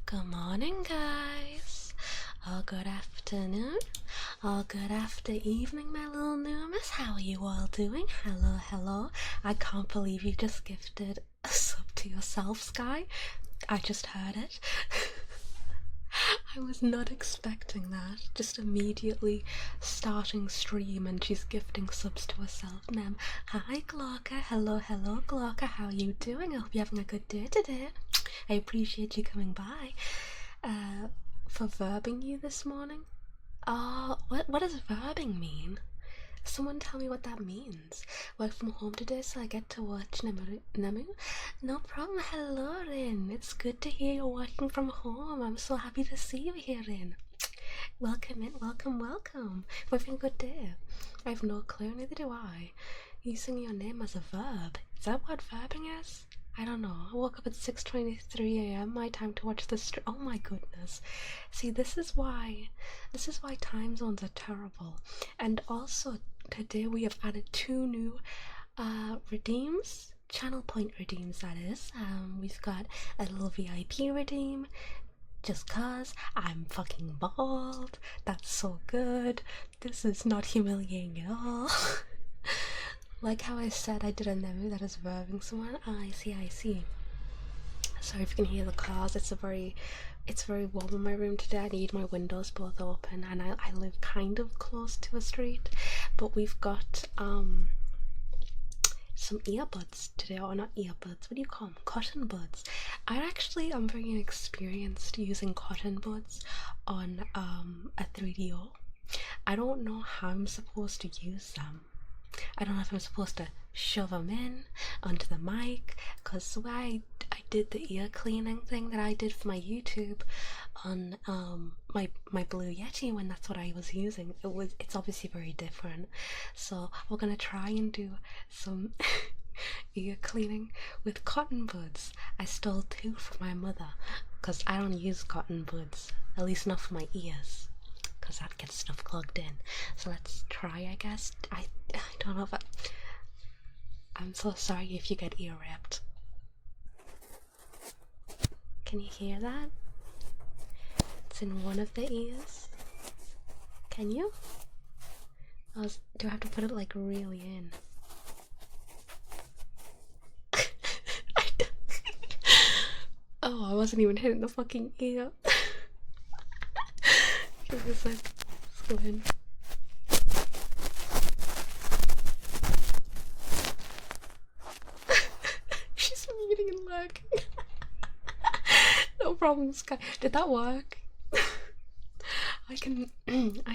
Good morning, guys. Good afternoon. Good after evening, my little Numas. How are you all doing? Hello, hello. I can't believe you just gifted a sub to yourself, Sky. I just heard it. I was not expecting that. Just immediately starting stream and she's gifting subs to herself. Nem. Hi, Glauca. Hello, hello, Glauca. How are you doing? I hope you're having a good day today. I appreciate you coming by. For verbing you this morning? What does verbing mean? Someone tell me what that means. Work from home today, so I get to watch Nemu. No problem. Hello, Rin. It's good to hear you're working from home. I'm so happy to see you here, Rin. Welcome in. Welcome, welcome. We're having a good day. I have no clue. Neither do I. Using your name as a verb. Is that what verbing is? I don't know. I woke up at 6:23 a.m. my time to watch this. Oh my goodness. See, this is why time zones are terrible. And also today we have added 2 new redeems, channel point redeems, that is. We've got a little VIP redeem, just cause I'm fucking bald. That's so good. This is not humiliating at all. Like how I said I did a Nemu that is verbing someone. I see. Sorry if you can hear the cars. It's very warm in my room today. I need my windows both open, and I live kind of close to a street. But we've got some earbuds today, or not earbuds, what do you call them? Cotton buds. I'm very inexperienced using cotton buds on a 3DO. I don't know how I'm supposed to use them. I don't know if I'm supposed to shove them in onto the mic, because the way I did the ear cleaning thing that I did for my YouTube on my Blue Yeti, when that's what I was using, it's obviously very different. So we're gonna try and do some ear cleaning with cotton buds. I stole 2 from my mother because I don't use cotton buds, at least not for my ears, because that gets stuff clogged in. So let's try, I guess. I don't know if I'm so sorry if you get ear ripped. Can you hear that? It's in one of the ears. Can you? Do I have to put it like really in? Oh, I wasn't even hitting the fucking ear. Give me a sec. Let's go in. She's muting and lurking. No problem, Sky. Did that work? I can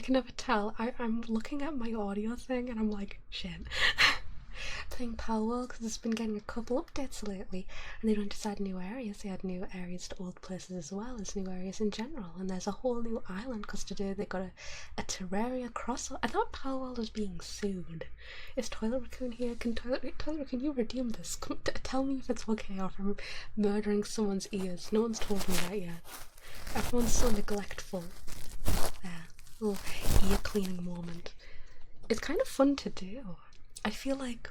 never tell. I'm looking at my audio thing and I'm like, shit. Playing Palworld because it's been getting a couple updates lately, and they don't just add new areas, they add new areas to old places as well as new areas in general. And there's a whole new island because today they got a Terraria crossover. I thought Palworld was being sued. Is Toilet Raccoon here? Can Toilet Raccoon, you redeem this? Tell me if it's okay or if I'm murdering someone's ears. No one's told me that yet. Everyone's so neglectful. There, little ear cleaning moment. It's kind of fun to do. I feel like,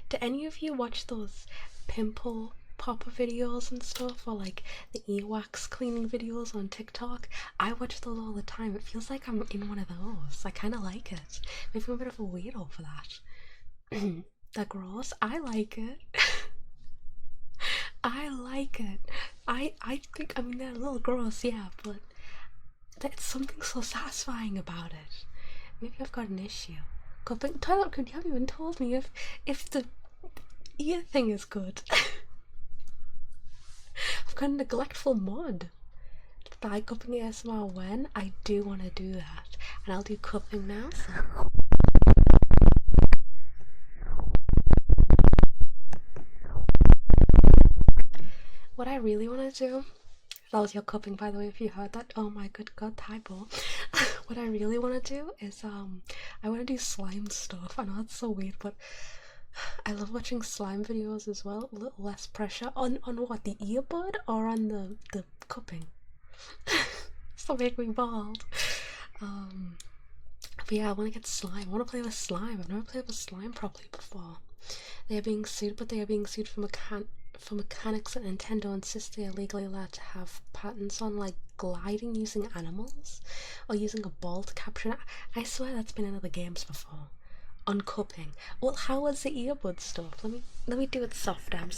do any of you watch those pimple popper videos and stuff, or like the earwax cleaning videos on TikTok? I watch those all the time. It feels like I'm in one of those. I kind of like it. Maybe I'm a bit of a weirdo for that. They're gross. I like it. I like it. I think, I mean, they're a little gross, yeah, but there's something so satisfying about it. Maybe I've got an issue. God, but Toilet, could you have even told me if the ear thing is good? I've got a neglectful mod. Thigh cupping ASMR when? I do want to do that. And I'll do cupping now, so. What I really want to do, that was your cupping, by the way, if you heard that. Oh my good god, typo. What I really want to do is I want to do slime stuff. I know it's so weird, but I love watching slime videos as well. A little less pressure on what, the earbud or on the cupping. Stop making me bald. But yeah, I want to get slime. I want to play with slime. I've never played with slime properly before. They are being sued, but they are being sued for for mechanics that Nintendo insists they are legally allowed to have patents on, like gliding using animals or using a ball to capture it. I swear that's been in other games before. Uncupping. Well, how was the earbud stuff? Let me do it softer. I'm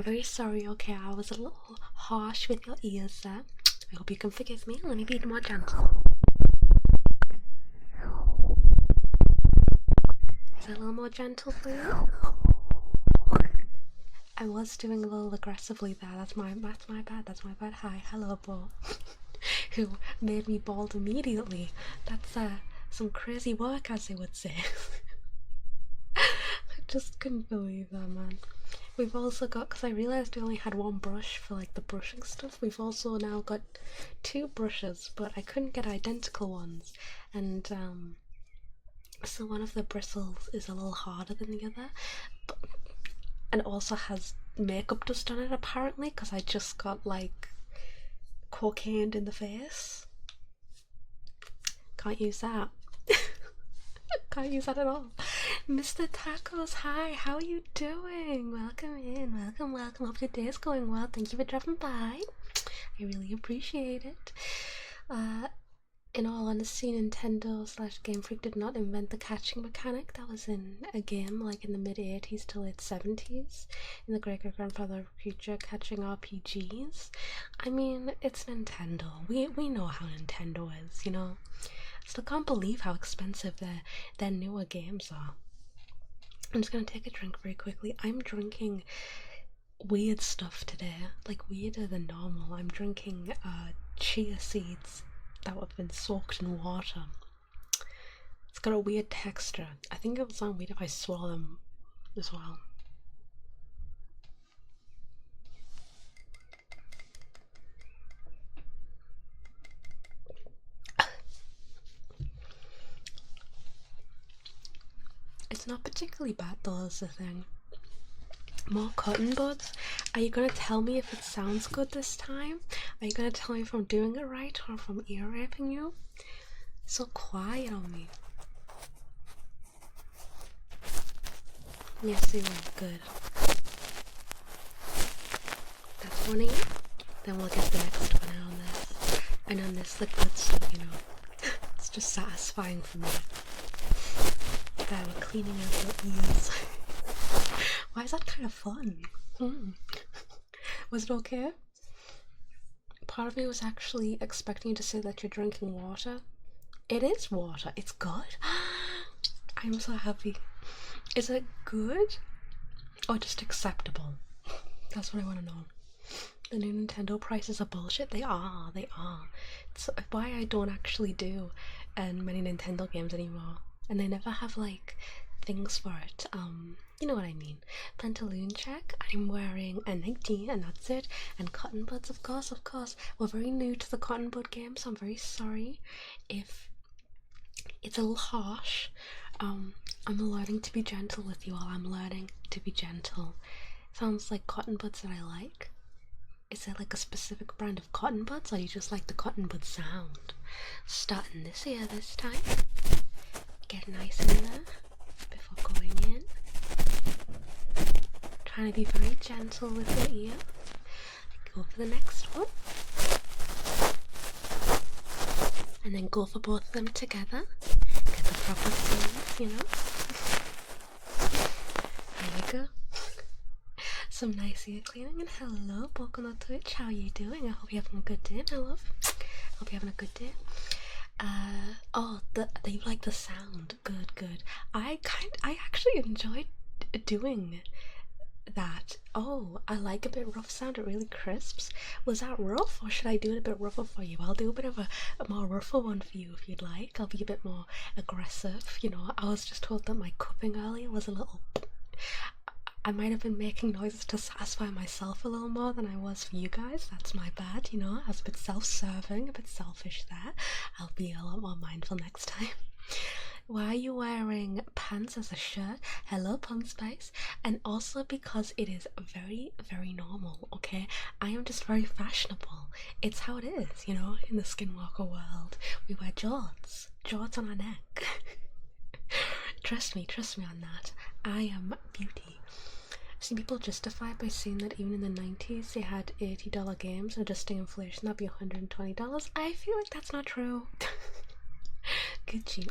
very sorry, okay, I was a little harsh with your ears there. I hope you can forgive me. Let me be more gentle. Is that a little more gentle for you? I was doing a little aggressively there. That's my bad. Hi, hello, Bo. Who made me bald immediately. That's some crazy work, as they would say. I just couldn't believe that, man. We've also got, because I realised we only had one brush for like the brushing stuff, we've also now got 2 brushes, but I couldn't get identical ones, and so one of the bristles is a little harder than the other, but, and also has makeup dust on it apparently, because I just got like cocaine in the face. Can't use that. Can't use that at all. Mr. Tacos, hi, how are you doing? Welcome in, welcome. Hope your day is going well. Thank you for dropping by. I really appreciate it. In all honesty, Nintendo/Game Freak did not invent the catching mechanic. That was in a game like in the mid-80s to late 70s in the great-grandfather of creature catching RPGs. I mean, it's Nintendo. We know how Nintendo is, you know? Still can't believe how expensive their newer games are. I'm just gonna take a drink very quickly. I'm drinking weird stuff today, like weirder than normal. I'm drinking chia seeds that have been soaked in water. It's got a weird texture. I think it would sound weird if I swallow them as well. It's not particularly bad though, is the thing. More cotton buds? Are you gonna tell me if it sounds good this time? Are you gonna tell me if I'm doing it right or if I'm ear raping you? So quiet on me. Yes, you will. Good. That's one ear. Then we'll get the next one out on this. And on this, the good stuff, you know. It's just satisfying for me. That we're cleaning out your ears. Why is that kind of fun? Was it okay? Part of me was actually expecting you to say that you're drinking water. It is water. It's good. I'm so happy. Is it good or just acceptable? That's what I want to know. The new Nintendo prices are bullshit. They are. It's why I don't actually do many Nintendo games anymore. And they never have like things for it. You know what I mean. Pantaloon check. I'm wearing a 19 and that's it. And cotton buds, of course. We're very new to the cotton bud game, so I'm very sorry if it's a little harsh. I'm learning to be gentle with you all. I'm learning to be gentle. Sounds like cotton buds that I like. Is there like a specific brand of cotton buds or you just like the cotton bud sound? Starting this ear this time. Get nice in there before going in. Trying to be very gentle with your ear. Go for the next one. And then go for both of them together. Get the proper sounds, you know. There you go. Some nice ear cleaning. And hello, welcome on Twitch. How are you doing? I hope you're having a good day, my love. Hope you're having a good day. You like the sound. Good. I actually enjoyed doing that. Oh, I like a bit rough sound. It really crisps. Was that rough, or should I do it a bit rougher for you? I'll do a bit of a more rougher one for you if you'd like. I'll be a bit more aggressive. You know, I was just told that my cupping earlier was a little. I might have been making noises to satisfy myself a little more than I was for you guys. That's my bad, you know. I was a bit self-serving, a bit selfish there. I'll be a lot more mindful next time. Why are you wearing pants as a shirt? Hello, Pun Spice. And also because it is very, very normal, okay? I am just very fashionable. It's how it is, you know, in the Skinwalker world. We wear jorts on our neck. Trust me on that. I am beauty. Some people justify it by saying that even in the 90s they had $80 games, adjusting inflation, that'd be $120. I feel like that's not true. Gucci.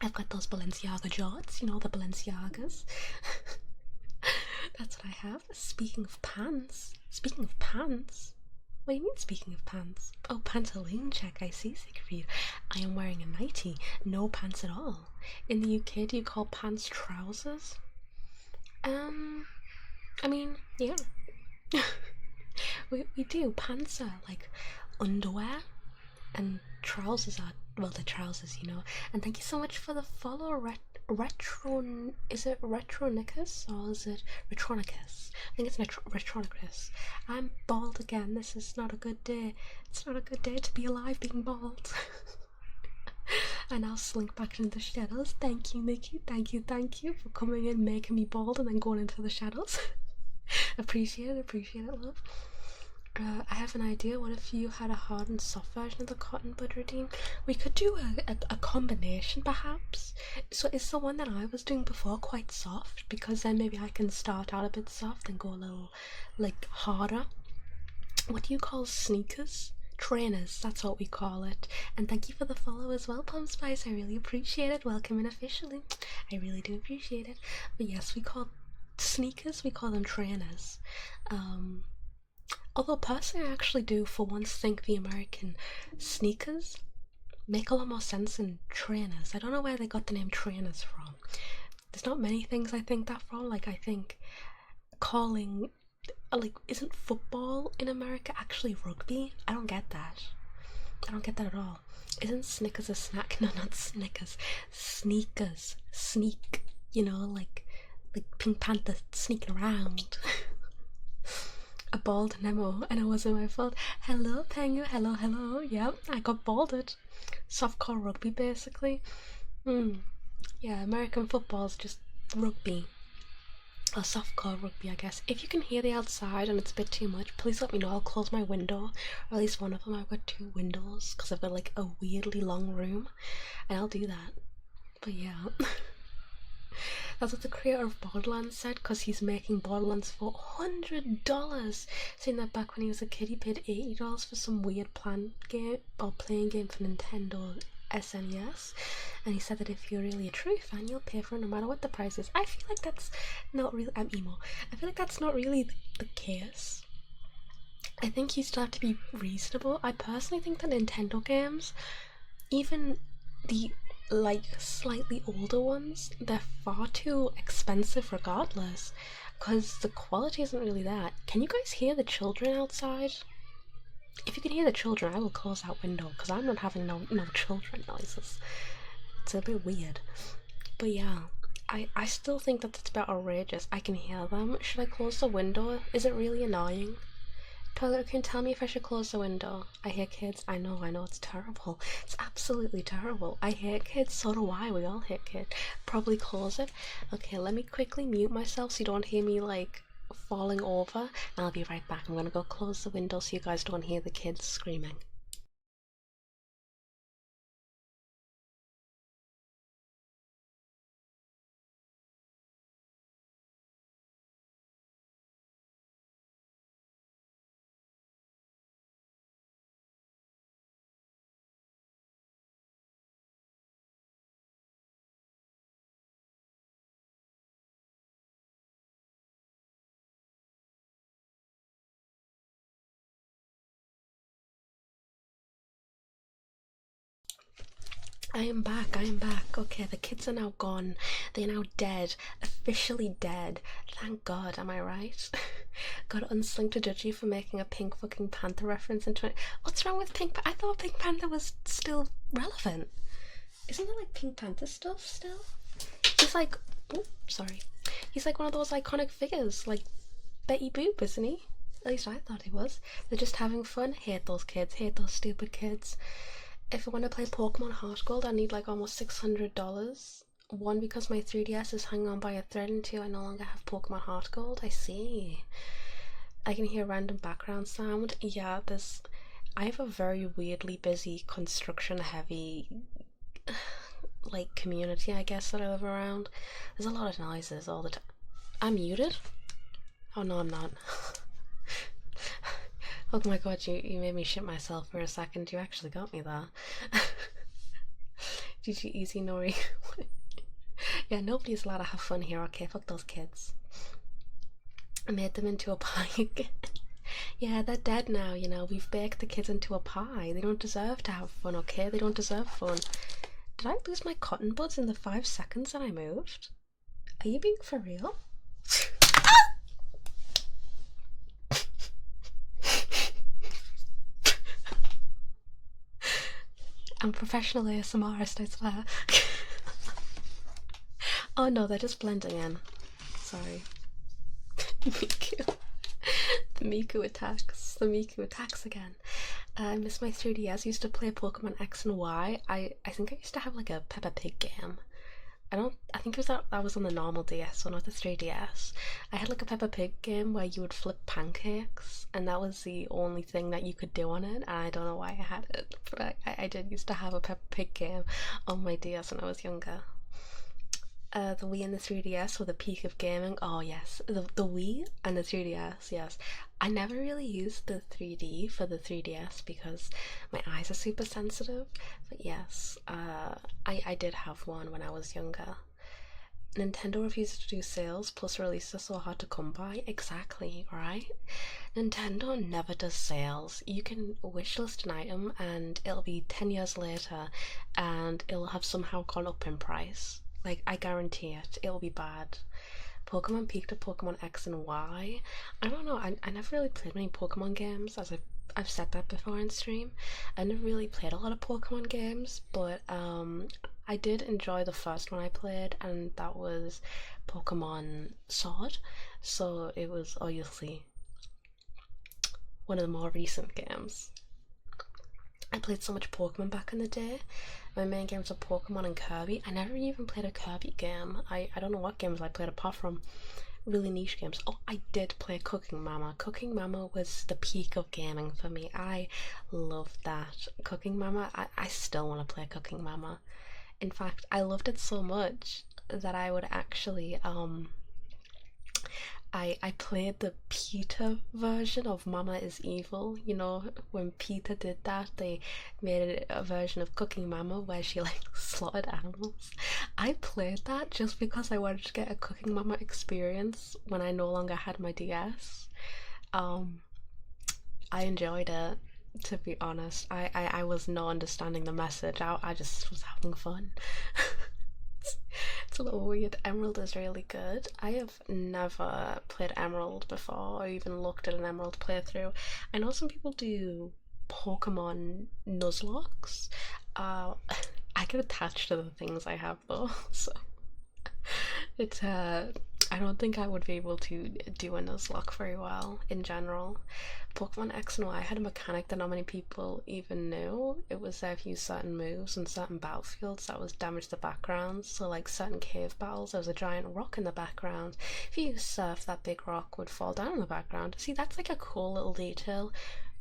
I've got those Balenciaga jorts, you know, the Balenciagas. That's what I have. Speaking of pants. Speaking of pants. What do you mean, speaking of pants? Oh, pantaloon check, I see, Siegfried. I am wearing a nightie. No pants at all. In the UK, do you call pants trousers? I mean, yeah. we do. Pants are like underwear, and trousers are, well, the trousers, you know. And thank you so much for the follow, retro. Is it Retronicus or is it Retronicus? I think it's Retronicus. I'm bald again. This is not a good day. It's not a good day to be alive being bald. I now slink back into the shadows. Thank you, Nikki. Thank you for coming in, making me bald, and then going into the shadows. Appreciate it, love. I have an idea. What if you had a hard and soft version of the cotton bud routine? We could do a combination, perhaps. So is the one that I was doing before quite soft? Because then maybe I can start out a bit soft and go a little, like, harder. What do you call sneakers? Trainers, that's what we call it. And thank you for the follow as well, Plum Spice. I really appreciate it. Welcome in officially. I really do appreciate it. But yes, we call sneakers, we call them trainers. Although personally I actually do for once think the American sneakers make a lot more sense than trainers. I don't know where they got the name trainers from. There's not many things I think that from. Like, I think calling, like, isn't football in America actually rugby? I don't get that. I don't get that at all. Isn't Snickers a snack? No, not Snickers. Sneakers. Sneak. You know, like Pink Panther sneaking around. A bald Nemo, and it wasn't my fault. Hello, Pengu. Hello. Yep, I got balded. Softcore rugby, basically. Yeah, American football's just rugby. Or softcore rugby, I guess. If you can hear the outside and it's a bit too much, please let me know. I'll close my window, or at least one of them. I've got 2 windows because I've got like a weirdly long room, and I'll do that. But yeah. That's what the creator of Borderlands said, because he's making Borderlands for $100. Saying that back when he was a kid, he paid $80 for some weird playing game for Nintendo SNES, and he said that if you're really a true fan, you'll pay for it no matter what the price is. I feel like that's not really. I'm emo. I feel like that's not really the case. I think you still have to be reasonable. I personally think that Nintendo games, even the like slightly older ones, they're far too expensive regardless, because the quality isn't really that. Can you guys hear the children outside? If you can hear the children, I will close that window, because I'm not having no children noises. It's a bit weird. But yeah, I still think that that's a bit outrageous. I can hear them. Should I close the window? Is it really annoying? Tyler, can you tell me if I should close the window? I hear kids. I know, it's terrible. It's absolutely terrible. I hate kids, so do I. We all hate kids. Probably close it. Okay, let me quickly mute myself so you don't hear me, like, falling over. And I'll be right back. I'm gonna go close the window so you guys don't hear the kids screaming. I am back. Okay, the kids are now gone. They're now dead. Officially dead. Thank God, am I right? Got unslinked to judge you for making a Pink fucking Panther reference in 20... What's wrong with Pink I thought Pink Panther was still relevant. Isn't there like Pink Panther stuff still? He's like... Oh, sorry. He's like one of those iconic figures, like Betty Boop, isn't he? At least I thought he was. They're just having fun. Hate those kids. Hate those stupid kids. If I want to play Pokemon Heart Gold, I need like almost $600. 1, because my 3DS is hanging on by a thread, and 2, I no longer have Pokemon Heart Gold. I see. I can hear random background sound. Yeah, I have a very weirdly busy, construction heavy, like, community, I guess, that I live around. There's a lot of noises all the time. I'm muted? Oh no, I'm not. Oh my god, you made me shit myself for a second. You actually got me there. GG easy Nori. Yeah, nobody's allowed to have fun here, okay? Fuck those kids. I made them into a pie again. Yeah, they're dead now, you know. We've baked the kids into a pie. They don't deserve to have fun, okay? They don't deserve fun. Did I lose my cotton buds in the 5 seconds that I moved? Are you being for real? I'm a professional ASMRist, I swear. Oh no, they're just blending in. Sorry. Miku. The Miku attacks. The Miku attacks again. I miss my 3DS. I used to play Pokemon X and Y. I think I used to have like a Peppa Pig game. I think it was that was on the normal DS, so not the 3DS. I had like a Peppa Pig game where you would flip pancakes, and that was the only thing that you could do on it, and I don't know why I had it, but I did used to have a Peppa Pig game on my DS when I was younger. The Wii and the 3DS were the peak of gaming. Oh yes, the Wii and the 3DS, yes. I never really used the 3D for the 3DS because my eyes are super sensitive, but yes, I did have one when I was younger. Nintendo refuses to do sales, plus releases are so hard to come by. Exactly, right? Nintendo never does sales. You can wishlist an item and it'll be 10 years later and it'll have somehow gone up in price. Like, I guarantee it. It'll be bad. Pokemon peaked at Pokemon X and Y. I don't know, I never really played many Pokemon games, as I've said that before on stream. I never really played a lot of Pokemon games, but I did enjoy the first one I played, and that was Pokemon Sword. So it was obviously one of the more recent games. I played so much Pokemon back in the day. My main games were Pokemon and Kirby. I never even played a Kirby game. I don't know what games I played apart from really niche games. Oh, I did play Cooking Mama. Cooking Mama was the peak of gaming for me. I loved that. Cooking Mama, I still want to play Cooking Mama. In fact, I loved it so much that I would actually I played the PETA version of Mama is Evil. You know, when PETA did that, they made a version of Cooking Mama where she like slaughtered animals. I played that just because I wanted to get a Cooking Mama experience when I no longer had my DS. Um, I enjoyed it, to be honest. I was not understanding the message. I just was having fun. It's a little weird. Emerald is really good. I have never played Emerald before or even looked at an Emerald playthrough. I know some people do Pokemon Nuzlocks. I get attached to the things I have though, so it's I don't think I would be able to do a Nuzlocke very well in general. Pokemon X and Y had a mechanic that not many people even knew. It was there if you use certain moves and certain battlefields that was damage the backgrounds. So like certain cave battles, there was a giant rock in the background. If you use Surf, that big rock would fall down in the background. See, that's like a cool little detail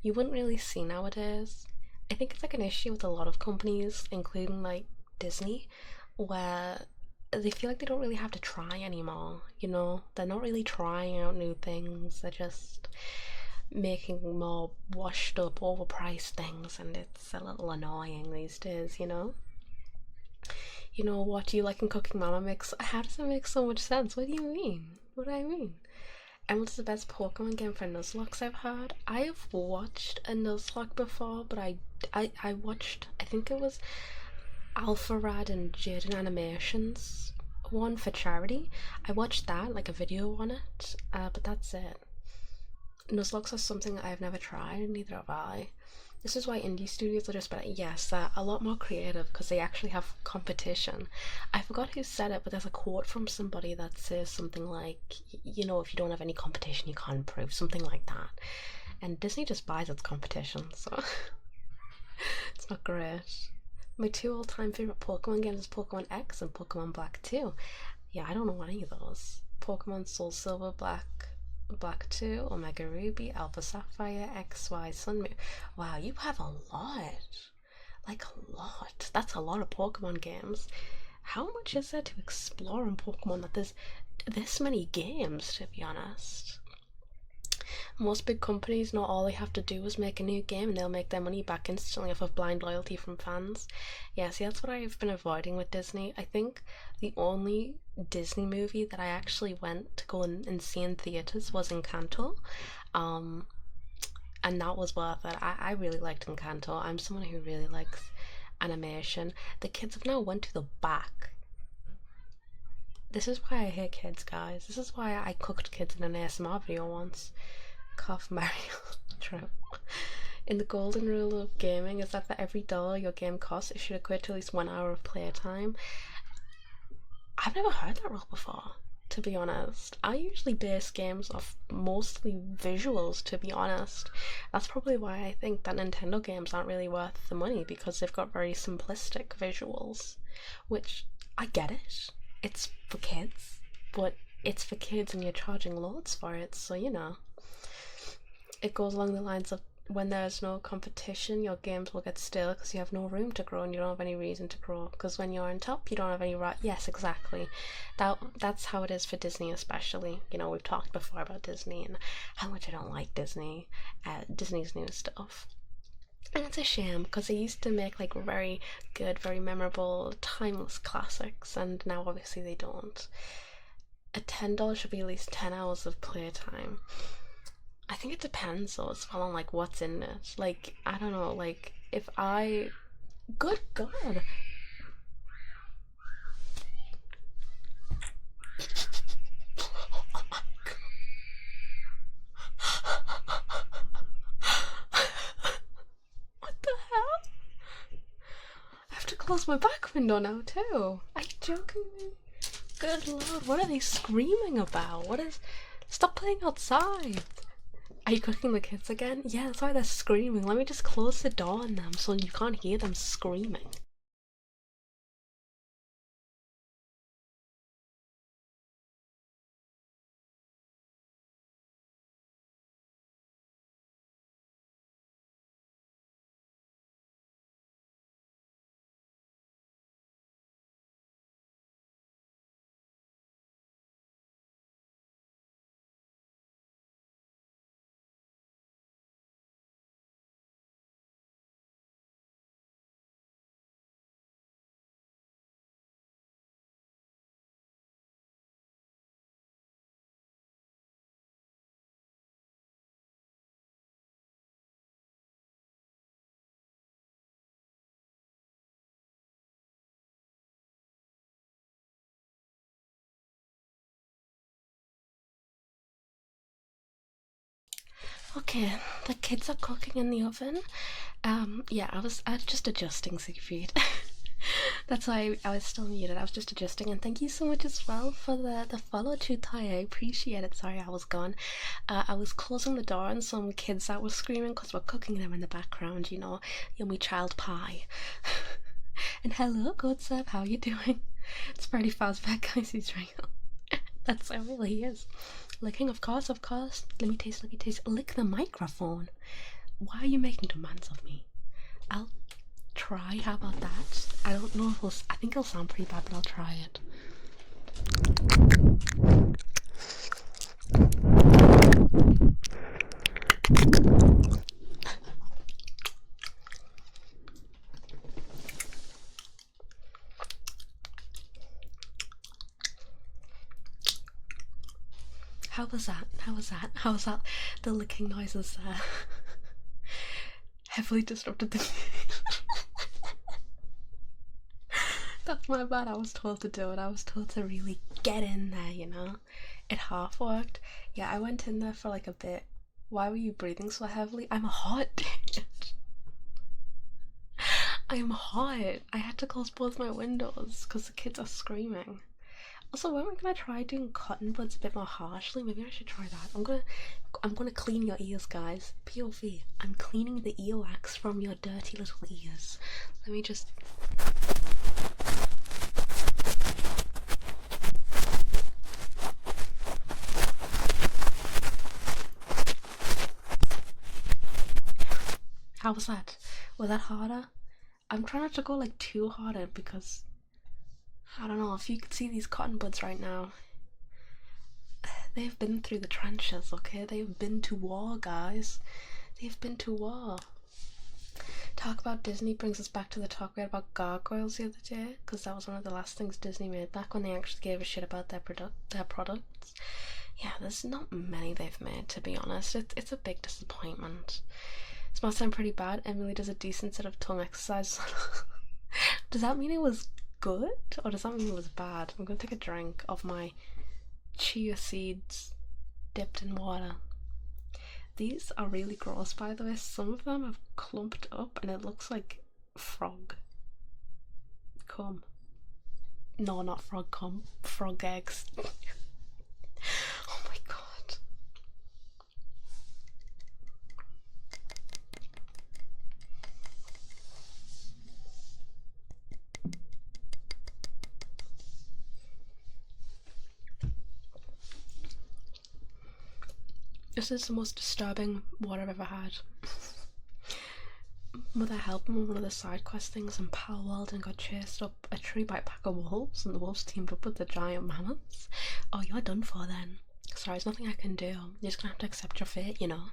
you wouldn't really see nowadays. I think it's like an issue with a lot of companies, including like Disney, where they feel like they don't really have to try anymore, you know? They're not really trying out new things, they're just making more washed up, overpriced things, and it's a little annoying these days, you know? You know, what do you like in Cooking Mama makes. How does it make so much sense? What do you mean? What do I mean? Emerald's the best Pokemon game for Nuzlocke I've heard. I have watched a Nuzlocke before, but I watched, I think it was Alpharad and Jaden Animations one for charity. I watched that, like a video on it, but that's it. Nuzlocke are something I've never tried, neither have I. This is why indie studios are just better. Yes, they're a lot more creative because they actually have competition. I forgot who said it, but there's a quote from somebody that says something like, you know, if you don't have any competition, you can't improve, something like that. And Disney just buys its competition, so it's not great. My two all-time favorite Pokemon games is Pokemon X and Pokemon Black 2. Yeah, I don't know any of those. Pokemon Soul Silver, Black 2, Omega Ruby, Alpha Sapphire, XY, Sun Moon. Wow, you have a lot. Like a lot. That's a lot of Pokemon games. How much is there to explore in Pokemon that there's this many games, to be honest. Most big companies know all they have to do is make a new game and they'll make their money back instantly off of blind loyalty from fans. Yeah, see, that's what I've been avoiding with Disney. I think the only Disney movie that I actually went to go and see in theatres was Encanto. Um, and that was worth it. I really liked Encanto. I'm someone who really likes animation. The kids have now went to the back. This is why I hate kids, guys. This is why I cooked kids in an ASMR video once. Cough Mario. True. In the golden rule of gaming is that for every dollar your game costs, it should equate to at least 1 hour of playtime. I've never heard that rule before, to be honest. I usually base games off mostly visuals, to be honest. That's probably why I think that Nintendo games aren't really worth the money, because they've got very simplistic visuals. Which, I get it. It's for kids, but it's for kids and you're charging loads for it, so you know. It goes along the lines of when there's no competition, your games will get stale because you have no room to grow and you don't have any reason to grow. Because when you're on top, you don't have any right. Yes, exactly. That's how it is for Disney, especially. You know, we've talked before about Disney and how much I don't like Disney, Disney's new stuff. And it's a shame because they used to make like very good, very memorable, timeless classics, and now obviously they don't. A $10 should be at least 10 hours of playtime. I think it depends though as well on like what's in it. Like, I don't know, like if I good god. What the hell? I have to close my back window now too. Are you joking me? Good lord, what are they screaming about? What is stop playing outside? Are you cooking the kids again? Yeah, that's why they're screaming. Let me just close the door on them so you can't hear them screaming. Okay, the kids are cooking in the oven. Yeah, I was just adjusting, Siegfried. That's why I was still muted. I was just adjusting, and thank you so much as well for the follow, Chutai. I appreciate it. Sorry, I was gone. I was closing the door, and some kids that were screaming because we're cooking them in the background. You know, yummy child pie. And hello, Godsub. How you doing? It's Freddy Fazbear, guys. He's real. That's how it really is. Licking, of course, of course. Let me taste, let me taste. Lick the microphone. Why are you making demands of me? I'll try. How about that? I don't know if it'll. I think it'll sound pretty bad, but I'll try it. How was that? How was that? How was that? The licking noises there. Heavily disrupted the. That's my bad. I was told to do it. I was told to really get in there, you know? It half worked. Yeah, I went in there for like a bit. Why were you breathing so heavily? I'm hot, bitch. I'm hot. I had to close both my windows because the kids are screaming. Also, weren't we gonna try doing cotton buds a bit more harshly? Maybe I should try that. I'm gonna clean your ears, guys. POV. I'm cleaning the earwax from your dirty little ears. Let me just. How was that? Was that harder? I'm trying not to go like too hard because I don't know if you could see these cotton buds right now. they've been through the trenches, okay? They've been to war, guys. They've been to war. Talk about Disney brings us back to the talk we had about gargoyles the other day, because that was one of the last things Disney made back when they actually gave a shit about their products. Yeah, there's not many they've made, to be honest. It's a big disappointment. This must sound pretty bad. Emily does a decent set of tongue exercises. Does that mean it was good, or does that mean it was bad? I'm gonna take a drink of my chia seeds dipped in water. These are really gross, by the way. Some of them have clumped up and it looks like frog cum. No, not frog cum. Frog eggs. Oh my god. This is the most disturbing what I've ever had. Mother helped me with one of the side quest things in Palworld and got chased up a tree by a pack of wolves, and the wolves teamed up with the giant mammoths. Oh, you're done for then. Sorry, there's nothing I can do. You're just gonna have to accept your fate, you know.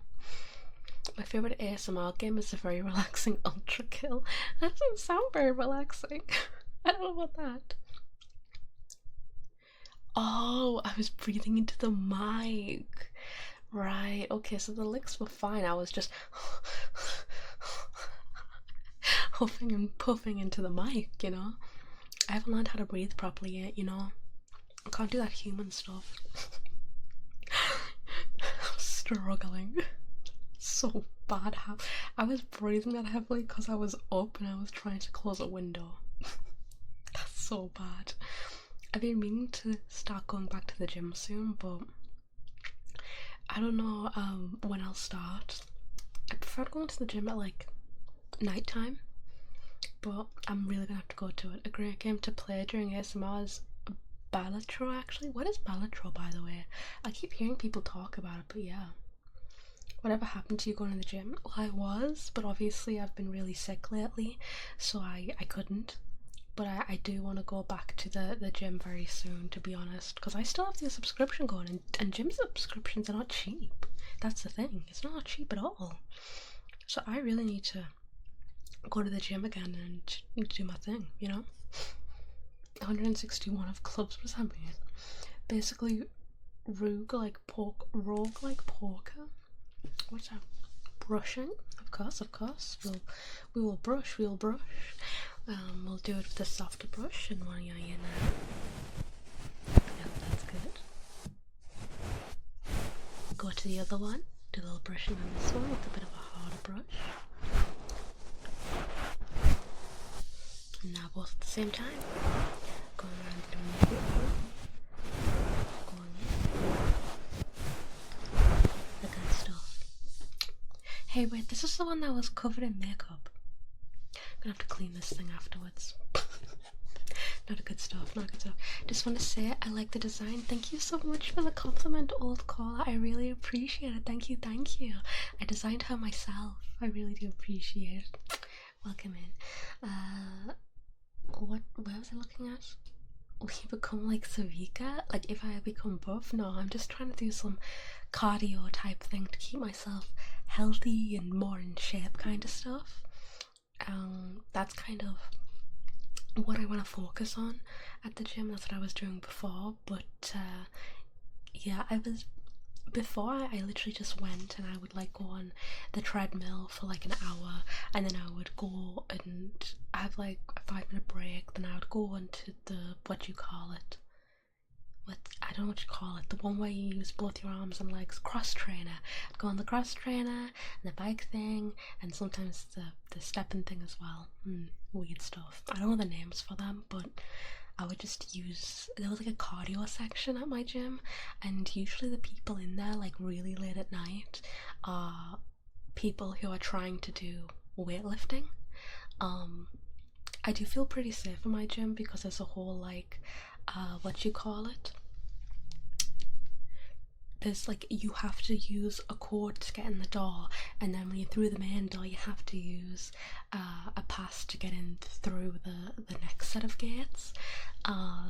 My favourite ASMR game is the very relaxing Ultra Kill. That doesn't sound very relaxing. I don't know about that. Oh, I was breathing into the mic. Right, okay, so the licks were fine. I was just huffing and puffing into the mic, you know? I haven't learned how to breathe properly yet, you know? I can't do that human stuff. I'm struggling so bad. I was breathing that heavily because I was up and I was trying to close a window. That's so bad. I've been meaning to start going back to the gym soon, but I don't know when I'll start. I prefer going to the gym at like night time, but I'm really gonna have to go to it. A great game to play during ASMR is Balatro, actually. What is Balatro, by the way? I keep hearing people talk about it, but yeah. Whatever happened to you going to the gym? Well, I was, but obviously I've been really sick lately, so I couldn't. But I do want to go back to the gym very soon, to be honest, because I still have the subscription going, and gym subscriptions are not cheap. That's the thing, it's not cheap at all. So I really need to go to the gym again and do my thing, you know? 161 of clubs, what does that mean? Basically, roguelike poker? What's that? Brushing? Of course. We will brush. We'll do it with a softer brush and one you're in. Yep, that's good. Go to the other one. Do a little brushing on this one with a bit of a harder brush. And now both at the same time. Going around doing it. Going in. The good stuff. Hey, wait, this is the one that was covered in makeup. I'm gonna have to clean this thing afterwards. Not good stuff. Just want to say I like the design. Thank you so much for the compliment, old caller. I really appreciate it. Thank you. I designed her myself. I really do appreciate it. Welcome in. Where was I looking at? Will you become like Savika? Like if I become buff? No, I'm just trying to do some cardio type thing to keep myself healthy and more in shape kind of stuff. That's kind of what I want to focus on at the gym. That's what I was doing before, but yeah, before I literally just went and I would like go on the treadmill for like an hour, and then I would go and have like a 5-minute break, then I would go into the, I don't know what you call it, the one where you use both your arms and legs, cross trainer. I'd go on the cross trainer and the bike thing, and sometimes the stepping thing as well. Weird stuff. I don't know the names for them, but I would just use, there was like a cardio section at my gym, and usually the people in there like really late at night are people who are trying to do weightlifting. I do feel pretty safe in my gym because there's a whole like there's like, you have to use a code to get in the door, and then when you're through the main door you have to use a pass to get in through the next set of gates.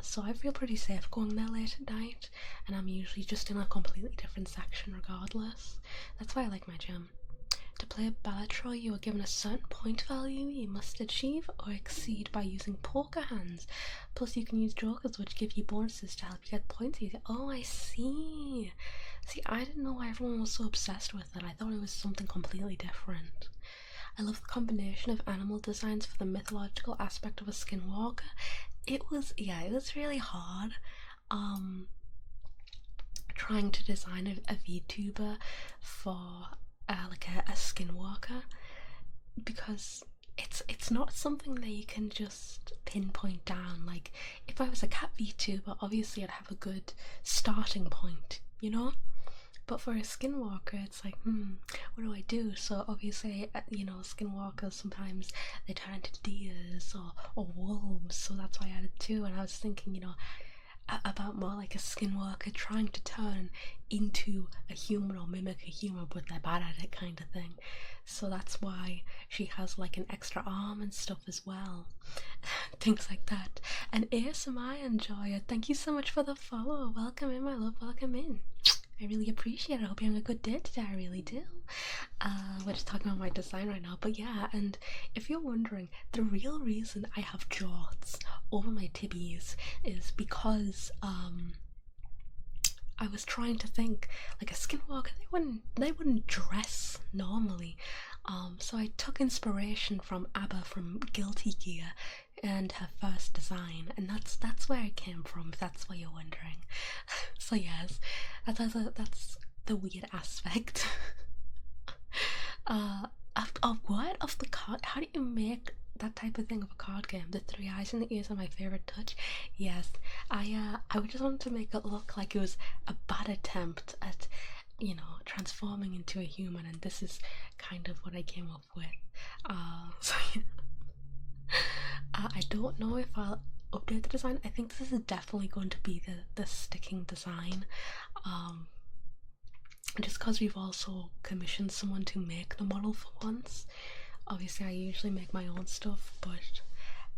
So I feel pretty safe going there late at night, and I'm usually just in a completely different section regardless. That's why I like my gym. To play Balatro, you are given a certain point value you must achieve or exceed by using poker hands. Plus you can use jokers, which give you bonuses to help you get points easier. Oh, I see. See, I didn't know why everyone was so obsessed with it. I thought it was something completely different. I love the combination of animal designs for the mythological aspect of a skinwalker. It was really hard trying to design a VTuber for like a skinwalker, because it's not something that you can just pinpoint down. Like, if I was a cat VTuber, obviously I'd have a good starting point, you know? But for a skinwalker, it's like, what do I do? So obviously, you know, skinwalkers sometimes they turn into deers or wolves, so that's why I added two. And I was thinking, you know, about more like a skinwalker trying to turn into a human or mimic a human, but they're bad at it kind of thing. So that's why she has like an extra arm and stuff as well. Things like that. And ASMI Enjoyer, thank you so much for the follow. Welcome in, my love, welcome in. I really appreciate it. I hope you're having a good day today. I really do. We're just talking about my design right now, but yeah. And if you're wondering, the real reason I have jorts over my tibbies is because I was trying to think, like, a skinwalker, they wouldn't dress normally. So I took inspiration from ABBA, from Guilty Gear, and her first design, and that's where it came from, if that's what you're wondering. So yes, that's the weird aspect. What of the card? How do you make that type of thing of a card game? The three eyes and the ears are my favorite touch. Yes, I would just want to make it look like it was a bad attempt at, you know, transforming into a human, and this is kind of what I came up with. So yeah. I don't know if I'll update the design. I think this is definitely going to be the sticking design, just because we've also commissioned someone to make the model for once. Obviously I usually make my own stuff, but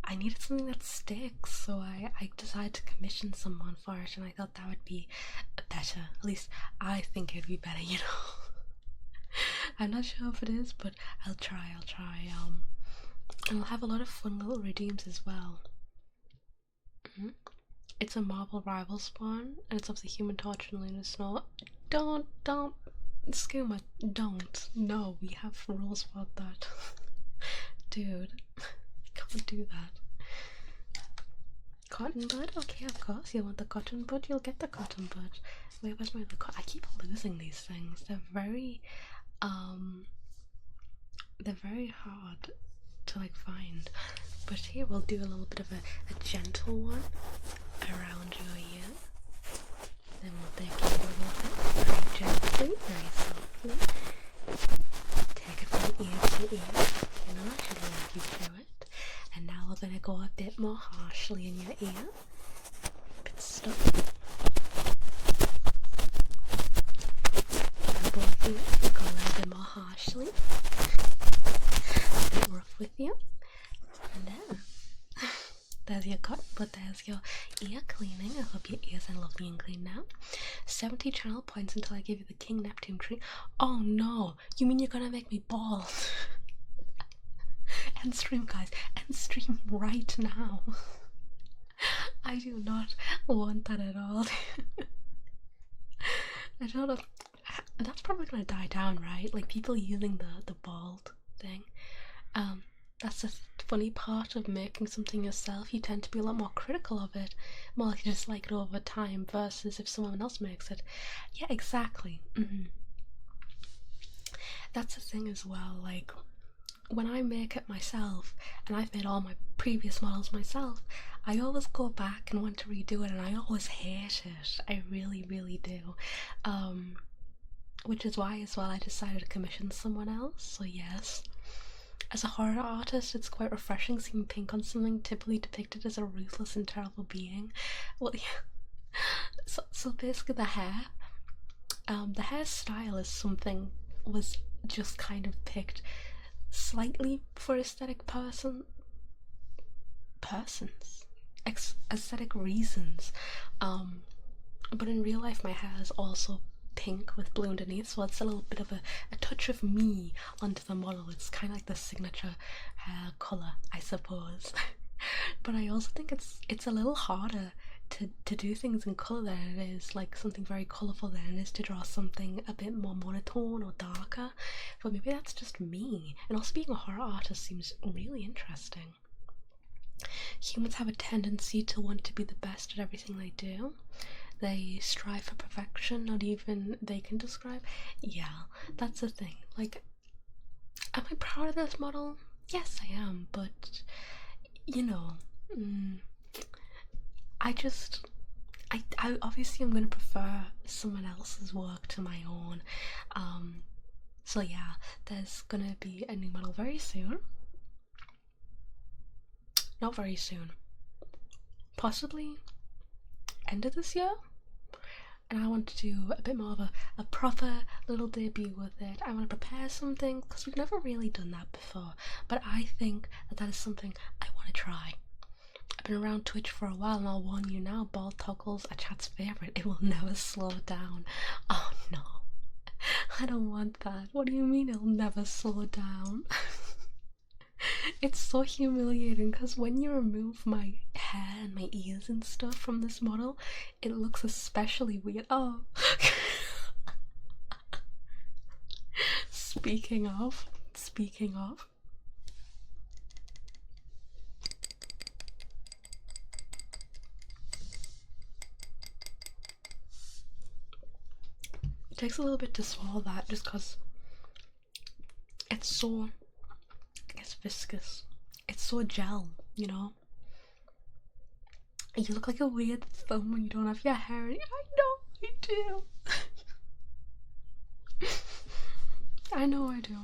I needed something that sticks, so I decided to commission someone for it, and I thought that would be better. At least I think it'd be better, you know. I'm not sure if it is, but I'll try. And I'll have a lot of fun little redeems as well. It's a Marvel rival spawn, and it's of the Human Torch and Lunar Snow. Don't, Skooma, don't. No, we have rules about that. Dude, can't do that. Cotton bud? Okay, of course, you want the cotton bud, you'll get the cotton bud. Wait, where's my other I keep losing these things. They're very hard to like find. But here we'll do a little bit of a gentle one around your ear. Then we'll take it a little bit, very gently, very softly. Take it from ear to ear. You know, I should walk you through it. And now we're gonna go a bit more harshly in your ear. A bit stuck. And both ears, we'll go a little bit more harshly. A bit rough with you. And there. There's your cut, but there's your ear cleaning. I hope your ears are lovely and clean now. 70 channel points until I give you the King Neptune tree. Oh no, you mean you're gonna make me bald? End stream, guys. End stream right now. I do not want that at all. I don't know. That's probably gonna die down, right? Like, people using the bald thing. That's the funny part of making something yourself. You tend to be a lot more critical of it, more like you just like it over time, versus if someone else makes it. Yeah, exactly. That's the thing as well. Like, when I make it myself, and I've made all my previous models myself, I always go back and want to redo it, and I always hate it. I really, really do. Which is why as well I decided to commission someone else. So yes. As a horror artist, it's quite refreshing seeing pink on something typically depicted as a ruthless and terrible being. Well, yeah. So basically the hair, The hairstyle is something was just kind of picked slightly for aesthetic reasons. But in real life my hair is also pink with blue underneath, so it's a little bit of a touch of me onto the model. It's kind of like the signature hair colour, I suppose. But I also think it's a little harder to do things in colour than it is like something very colourful than it is to draw something a bit more monotone or darker. But maybe that's just me. And also being a horror artist seems really interesting. Humans have a tendency to want to be the best at everything they do. They strive for perfection, not even they can describe. Yeah, that's the thing. Like, am I proud of this model? Yes, I am, but you know, I obviously I'm gonna prefer someone else's work to my own. So yeah, there's gonna be a new model very soon. Not very soon. Possibly end of this year. And I want to do a bit more of a proper little debut with it. I want to prepare something because we've never really done that before, but I think that is something I want to try. I've been around Twitch for a while and I'll warn you now, bald toggles are chat's favourite. It will never slow down. Oh no, I don't want that. What do you mean it'll never slow down? It's so humiliating because when you remove my hair and my ears and stuff from this model, it looks especially weird. Oh. Speaking of. It takes a little bit to swallow that just because it's so, I guess, viscous. It's so gel, you know? You look like a weird thumb when you don't have your hair. I know I do. I know I do.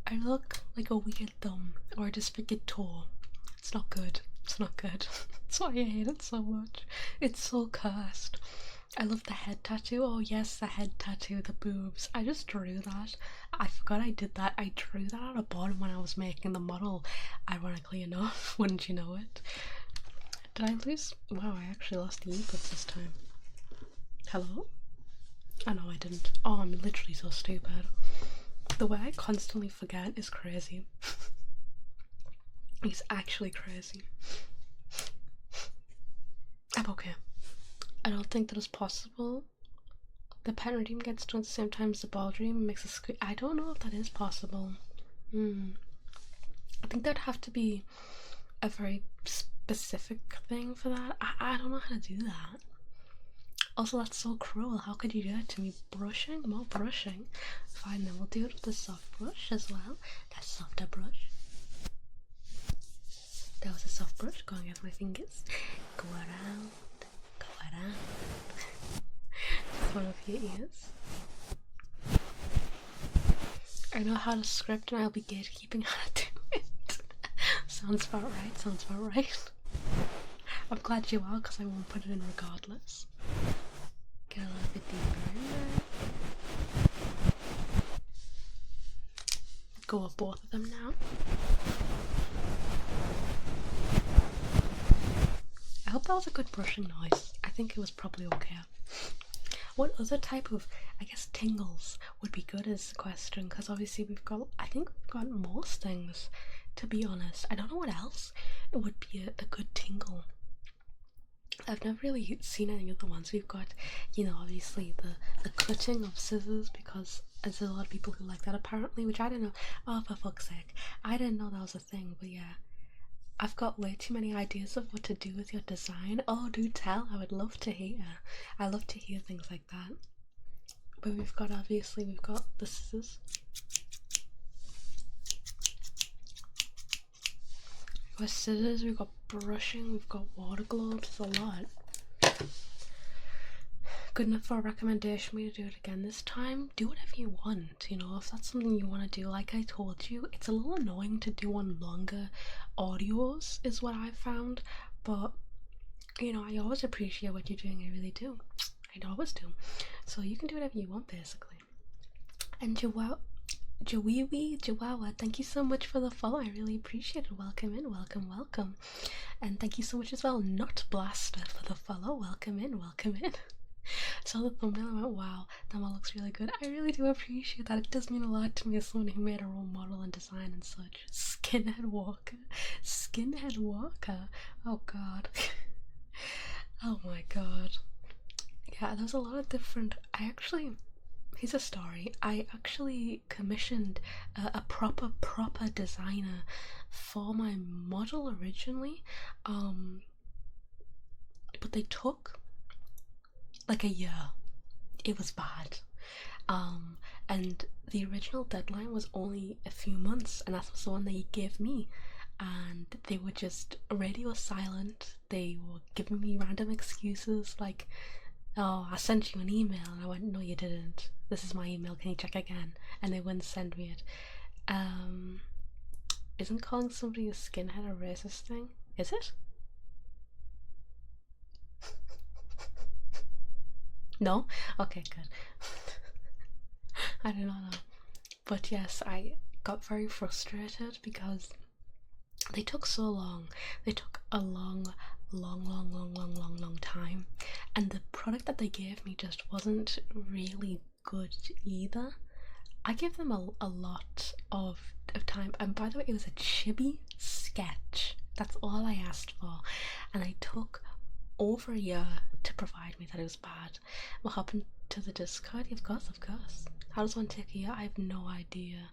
I look like a weird thumb or a disfigured toe. It's not good. It's not good. That's why I hate it so much. It's so cursed. I love the head tattoo. Oh yes, the head tattoo, the boobs. I just drew that. I forgot I did that. I drew that on a board when I was making the model, ironically enough. Wouldn't you know it? Did I lose? Wow, I actually lost the inputs this time. Hello? Oh no, I didn't. Oh, I'm literally so stupid. The way I constantly forget is crazy. It's actually crazy. I'm okay. I don't think that is possible. The pen redeem gets done at the same time as the ball dream and makes a squeak. I don't know if that is possible. I think there'd have to be a very specific thing for that. I don't know how to do that. Also, that's so cruel. How could you do that to me? Brushing? More brushing. Fine, then we'll do it with the soft brush as well. That softer brush. That was a soft brush going over my fingers. Go around. One of your ears. I know how to script and I'll be gatekeeping how to do it. Sounds about right. I'm glad you are because I won't put it in regardless. Get a little bit deeper in there. Go with both of them now. I hope that was a good brushing noise. I think it was probably okay. What other type of, I guess, tingles would be good is the question, because obviously I think we've got most things, to be honest. I don't know what else it would be a good tingle. I've never really seen any other ones. We've got, you know, obviously the cutting of scissors, because there's a lot of people who like that apparently, which I didn't know. Oh, for fuck's sake. I didn't know that was a thing, but yeah. I've got way too many ideas of what to do with your design. Oh, do tell. I would love to hear. I love to hear things like that. But we've got the scissors. We've got scissors, we've got brushing, we've got water globes. There's a lot. Good enough for a recommendation for me to do it again this time. Do whatever you want, you know, if that's something you want to do. Like I told you, it's a little annoying to do on longer audios is what I've found, but you know, I always appreciate what you're doing. I really do. I always do. So you can do whatever you want, basically. And Jawiwi, thank you so much for the follow. I really appreciate it. Welcome in, welcome, welcome. And thank you so much as well, Not Blaster, for the follow. Welcome in, welcome in. Saw the thumbnail and went, wow, that one looks really good. I really do appreciate that. It does mean a lot to me as someone who made a role model and design and such. Skinhead Walker. Skinhead Walker. Oh god. Oh my god. Yeah, there's a lot of different. Here's a story. I actually commissioned a proper designer for my model originally, but they took like a year. It was bad. And the original deadline was only a few months, and that was the one they gave me. And they were just radio silent. They were giving me random excuses like, oh, I sent you an email, and I went, no you didn't, this is my email, can you check again? And they wouldn't send me it. Isn't calling somebody a skinhead a racist thing? Is it? No? Okay, good. I do not know. But yes, I got very frustrated because they took so long. They took a long time, and the product that they gave me just wasn't really good either. I gave them a lot of time, and by the way, it was a chibi sketch. That's all I asked for, and I took over a year to provide me that it was bad. What happened to the Discord? Of course. How does one take a year? I have no idea.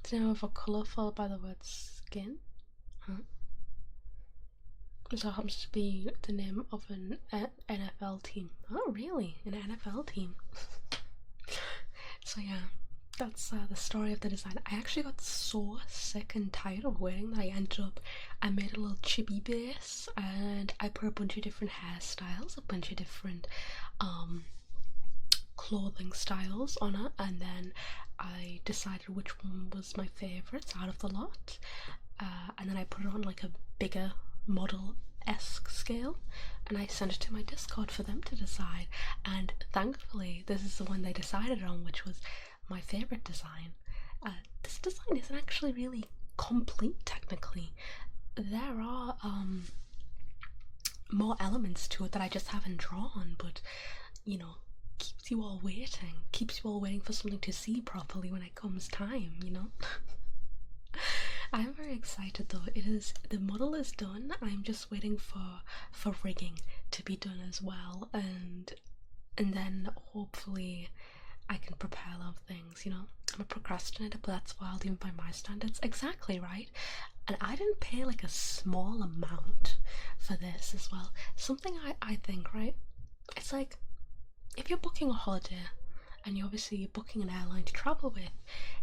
The name of a colour followed by the word skin? Huh? This happens to be the name of an NFL team. Oh really? An NFL team. So yeah, that's the story of the design. I actually got so sick and tired of wearing that I made a little chibi base, and I put a bunch of different hairstyles, a bunch of different clothing styles on it, and then I decided which one was my favourites out of the lot, and then I put it on like a bigger model-esque scale, and I sent it to my Discord for them to decide, and thankfully this is the one they decided on, which was my favourite design. This design isn't actually really complete technically. There are more elements to it that I just haven't drawn, but you know, keeps you all waiting for something to see properly when it comes time, you know. I'm very excited though. The model is done. I'm just waiting for rigging to be done as well, and then hopefully I can prepare a lot of things, you know. I'm a procrastinator, but that's wild even by my standards. Exactly, right? And I didn't pay like a small amount for this as well. Something I think, right? It's like if you're booking a holiday and you're booking an airline to travel with,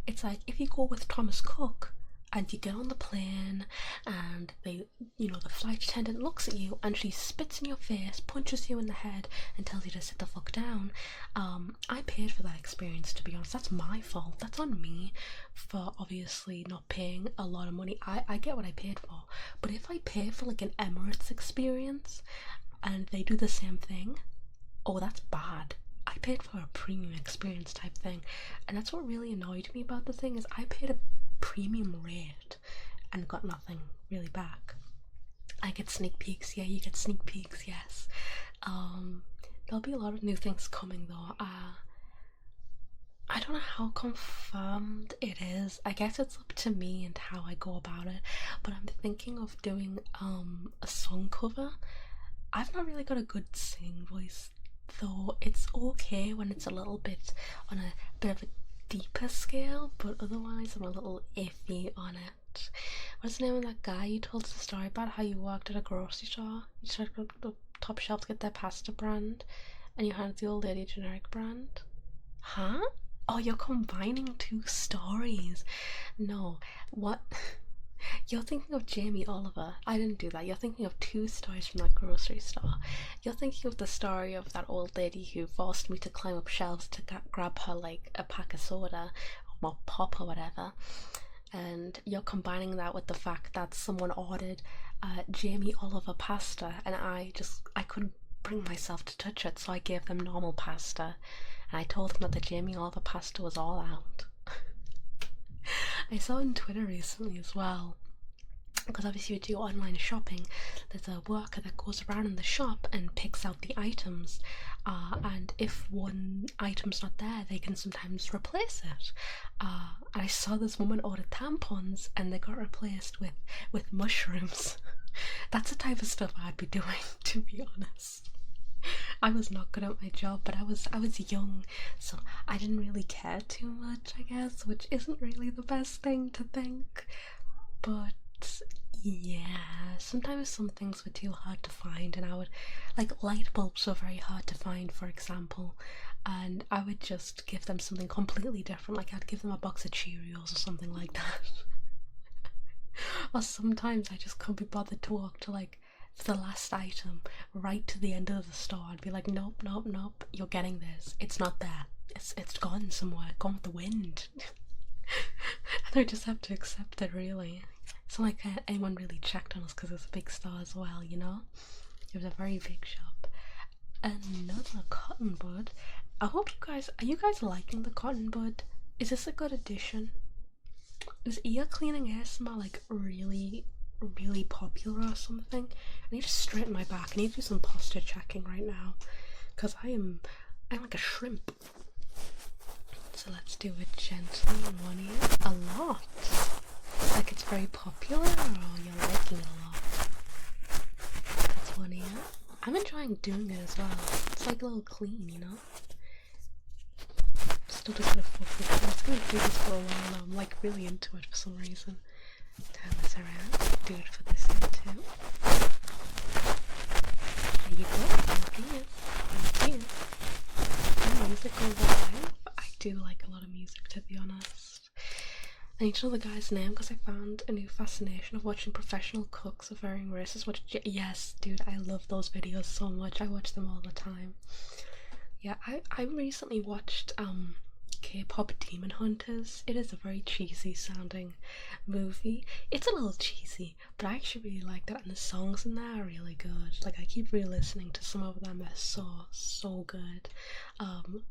it's like if you go with Thomas Cook and you get on the plane and the flight attendant looks at you and she spits in your face, punches you in the head and tells you to sit the fuck down. I paid for that experience, to be honest. That's my fault. That's on me for obviously not paying a lot of money. I get what I paid for, but if I pay for like an Emirates experience and they do the same thing, oh, that's bad. I paid for a premium experience type thing, and that's what really annoyed me about the thing, is I paid a premium rate and got nothing really back. I get sneak peeks. Yeah, you get sneak peeks. Yes. There'll be a lot of new things coming though. I don't know how confirmed it is. I guess it's up to me and how I go about it, but I'm thinking of doing a song cover. I've not really got a good singing voice though. It's okay when it's a little bit on a bit of a deeper scale, but otherwise I'm a little iffy on it. What's the name of that guy you told us the story about, how you worked at a grocery store? You started to go to the top shelf to get their pasta brand and you handed the old lady a generic brand? Huh? Oh, you're combining two stories. No, what? You're thinking of Jamie Oliver. I didn't do that. You're thinking of two stories from that grocery store. You're thinking of the story of that old lady who forced me to climb up shelves to grab her like a pack of soda or pop or whatever. And you're combining that with the fact that someone ordered Jamie Oliver pasta and I couldn't bring myself to touch it, so I gave them normal pasta, and I told them that the Jamie Oliver pasta was all out. I saw on Twitter recently as well, because obviously you do online shopping, there's a worker that goes around in the shop and picks out the items, and if one item's not there, they can sometimes replace it. And I saw this woman order tampons and they got replaced with mushrooms. That's the type of stuff I'd be doing, to be honest. I was not good at my job, but I was young, so I didn't really care too much, I guess, which isn't really the best thing to think. But yeah, sometimes some things were too hard to find, and I would, like, light bulbs were very hard to find, for example, and I would just give them something completely different, like I'd give them a box of Cheerios or something like that. Or sometimes I just couldn't be bothered to walk to, like, the last item right to the end of the store. I'd be like, nope, nope, nope, you're getting this. It's not there. It's gone somewhere, gone with the wind. And I just have to accept it, really. It's not like anyone really checked on us because it's a big store as well, you know? It was a very big shop. Another cotton bud. I hope are you guys liking the cotton bud? Is this a good addition? Is ear cleaning ASMR like really popular or something? I need to straighten my back. I need to do some posture checking right now, because I'm like a shrimp. So let's do it gently in one ear. A lot. Like it's very popular, or you're liking it a lot. That's one ear. I'm enjoying doing it as well. It's like a little clean, you know? Still just gonna focus. I'm just gonna do this for a while now. I'm like really into it for some reason. Turn this around. Do it for this ear too. There you go. Thank you. Music all the time. I do like a lot of music, to be honest. I need to know the guy's name because I found a new fascination of watching professional cooks of varying races. Yes, dude, I love those videos so much. I watch them all the time. Yeah, I recently watched K-pop Demon Hunters. It is a very cheesy sounding movie. It's a little cheesy, but I actually really like that, and the songs in there are really good. Like, I keep re-listening to some of them. They're so good.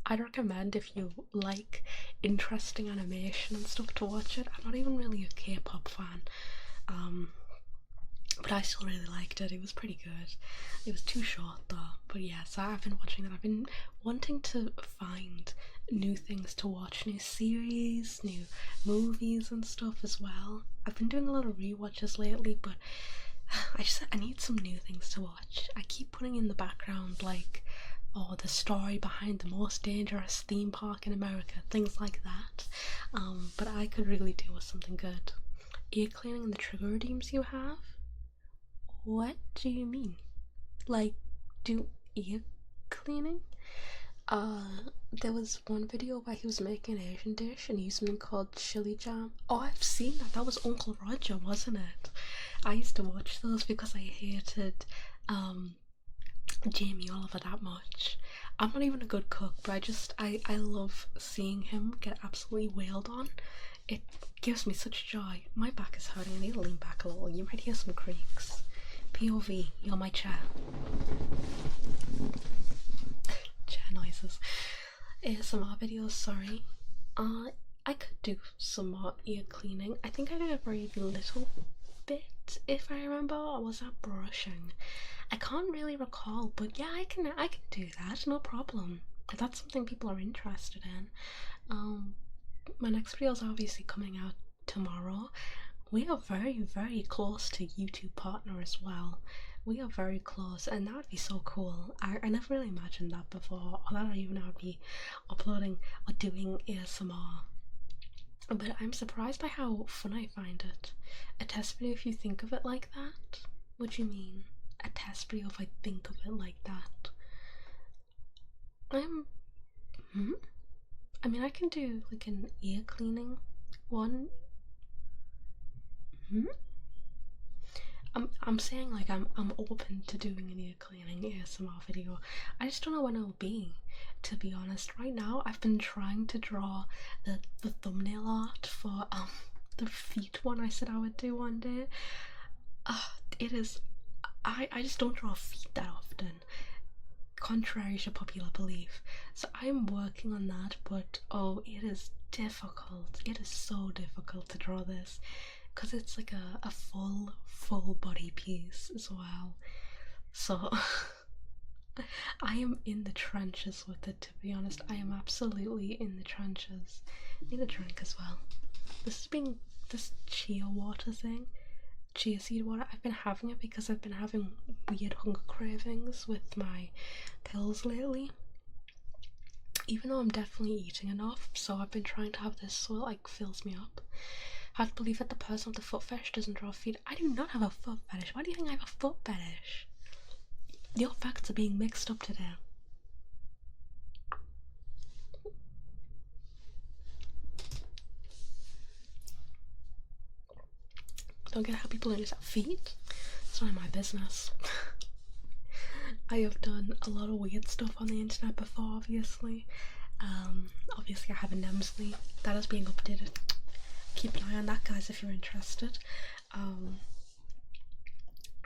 I'd recommend, if you like interesting animation and stuff, to watch it. I'm not even really a K-pop fan, but I still really liked it. It was pretty good. It was too short though, but yeah, so I've been watching that. I've been wanting to find new things to watch, new series, new movies and stuff as well. I've been doing a lot of rewatches lately, but I need some new things to watch. I keep putting in the background, like, oh, the story behind the most dangerous theme park in America, things like that. But I could really do with something good. Ear cleaning and the trigger redeems you have? What do you mean? Like, do ear cleaning? There was one video where he was making an Asian dish and he used something called chili jam. Oh, I've seen that. That was Uncle Roger, wasn't it? I used to watch those because I hated Jamie Oliver that much. I'm not even a good cook, but I love seeing him get absolutely wailed on. It gives me such joy. My back is hurting. I need to lean back a little. You might hear some creaks. POV, you're my chair. Chair noises. ASMR videos, sorry. I could do some more ear cleaning. I think I did a very little bit, if I remember. Or was that brushing? I can't really recall, but yeah, I can do that, no problem. If that's something people are interested in. My next video is obviously coming out tomorrow. We are very close to YouTube partner as well. We are very close, and that would be so cool. I never really imagined that before, or that I would be uploading or doing ASMR. But I'm surprised by how fun I find it. A test video if you think of it like that? What do you mean? A test video if I think of it like that? I mean, I can do like an ear cleaning one. I'm saying, like, I'm open to doing an ear cleaning ASMR video. I just don't know when it'll be, to be honest. Right now I've been trying to draw the thumbnail art for the feet one I said I would do one day. It is, I just don't draw feet that often. contrary to popular belief. So I'm working on that, but oh, it is difficult. It is so difficult to draw this because it's like a full body piece as well. So I am in the trenches with it, to be honest. I am absolutely in the trenches. I need a drink as well. This chia water thing, chia seed water, I've been having it because I've been having weird hunger cravings with my pills lately. Even though I'm definitely eating enough, so I've been trying to have this so it like fills me up. I have to believe that the person with the foot fetish doesn't draw feet. I do not have a foot fetish. Why do you think I have a foot fetish? Your facts are being mixed up today. Don't get how people notice feet. It's not my business. I have done a lot of weird stuff on the internet before, obviously. Obviously I have a Nemuruii that is being updated. Keep an eye on that, guys, if you're interested.